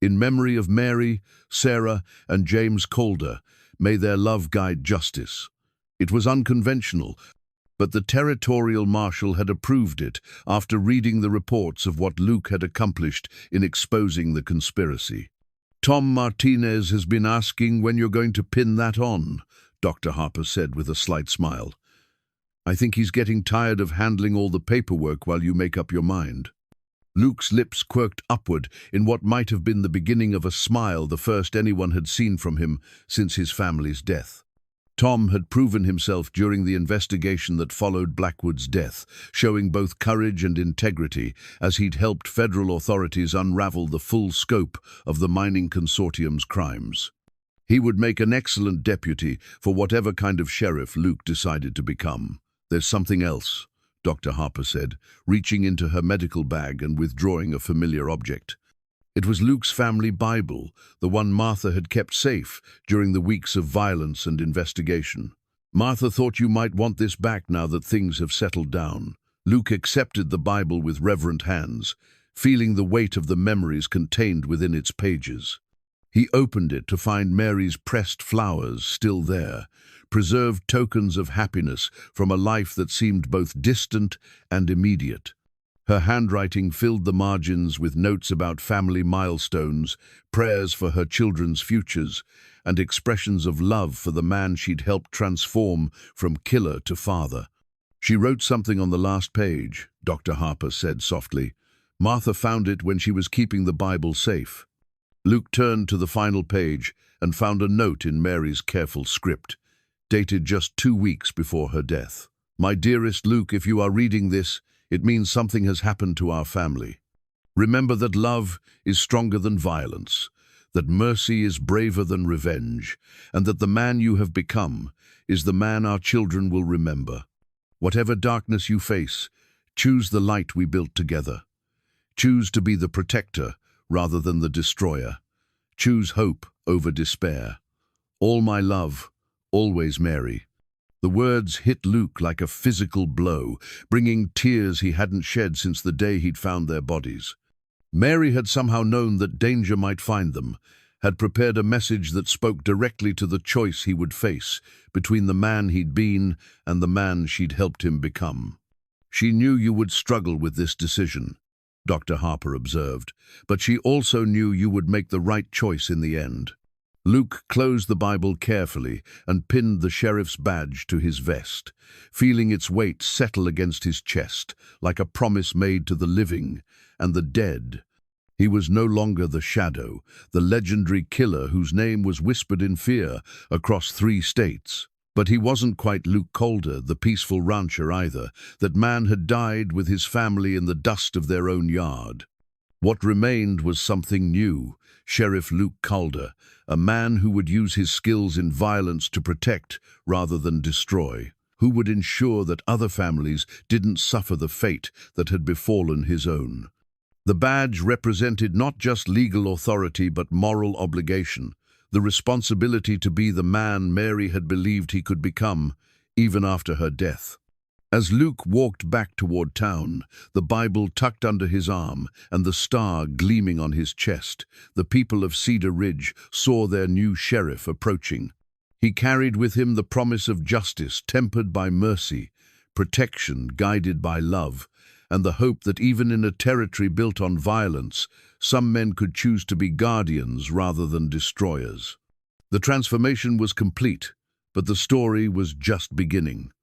"In memory of Mary, Sarah, and James Calder, may their love guide justice." It was unconventional, but the territorial marshal had approved it after reading the reports of what Luke had accomplished in exposing the conspiracy. "Tom Martinez has been asking when you're going to pin that on," Dr. Harper said with a slight smile. "I think he's getting tired of handling all the paperwork while you make up your mind." Luke's lips quirked upward in what might have been the beginning of a smile, the first anyone had seen from him since his family's death. Tom had proven himself during the investigation that followed Blackwood's death, showing both courage and integrity as he'd helped federal authorities unravel the full scope of the mining consortium's crimes. He would make an excellent deputy for whatever kind of sheriff Luke decided to become. "There's something else," Dr. Harper said, reaching into her medical bag and withdrawing a familiar object. It was Luke's family Bible, the one Martha had kept safe during the weeks of violence and investigation. "Martha thought you might want this back now that things have settled down." Luke accepted the Bible with reverent hands, feeling the weight of the memories contained within its pages. He opened it to find Mary's pressed flowers still there, preserved tokens of happiness from a life that seemed both distant and immediate. Her handwriting filled the margins with notes about family milestones, prayers for her children's futures, and expressions of love for the man she'd helped transform from killer to father. "She wrote something on the last page," Dr. Harper said softly. "Martha found it when she was keeping the Bible safe." Luke turned to the final page and found a note in Mary's careful script, dated just 2 weeks before her death. "My dearest Luke, if you are reading this, it means something has happened to our family. Remember that love is stronger than violence, that mercy is braver than revenge, and that the man you have become is the man our children will remember. Whatever darkness you face, choose the light we built together. Choose to be the protector rather than the destroyer. Choose hope over despair. All my love, always Mary." The words hit Luke like a physical blow, bringing tears he hadn't shed since the day he'd found their bodies. Mary had somehow known that danger might find them, had prepared a message that spoke directly to the choice he would face between the man he'd been and the man she'd helped him become. "She knew you would struggle with this decision," Dr. Harper observed, "but she also knew you would make the right choice in the end." Luke closed the Bible carefully and pinned the sheriff's badge to his vest, feeling its weight settle against his chest like a promise made to the living and the dead. He was no longer the shadow, the legendary killer whose name was whispered in fear across 3 states. But he wasn't quite Luke Calder, the peaceful rancher either. That man had died with his family in the dust of their own yard. What remained was something new: Sheriff Luke Calder, a man who would use his skills in violence to protect rather than destroy, who would ensure that other families didn't suffer the fate that had befallen his own. The badge represented not just legal authority but moral obligation, the responsibility to be the man Mary had believed he could become, even after her death. As Luke walked back toward town, the Bible tucked under his arm and the star gleaming on his chest, the people of Cedar Ridge saw their new sheriff approaching. He carried with him the promise of justice tempered by mercy, protection guided by love, and the hope that even in a territory built on violence, some men could choose to be guardians rather than destroyers. The transformation was complete, but the story was just beginning.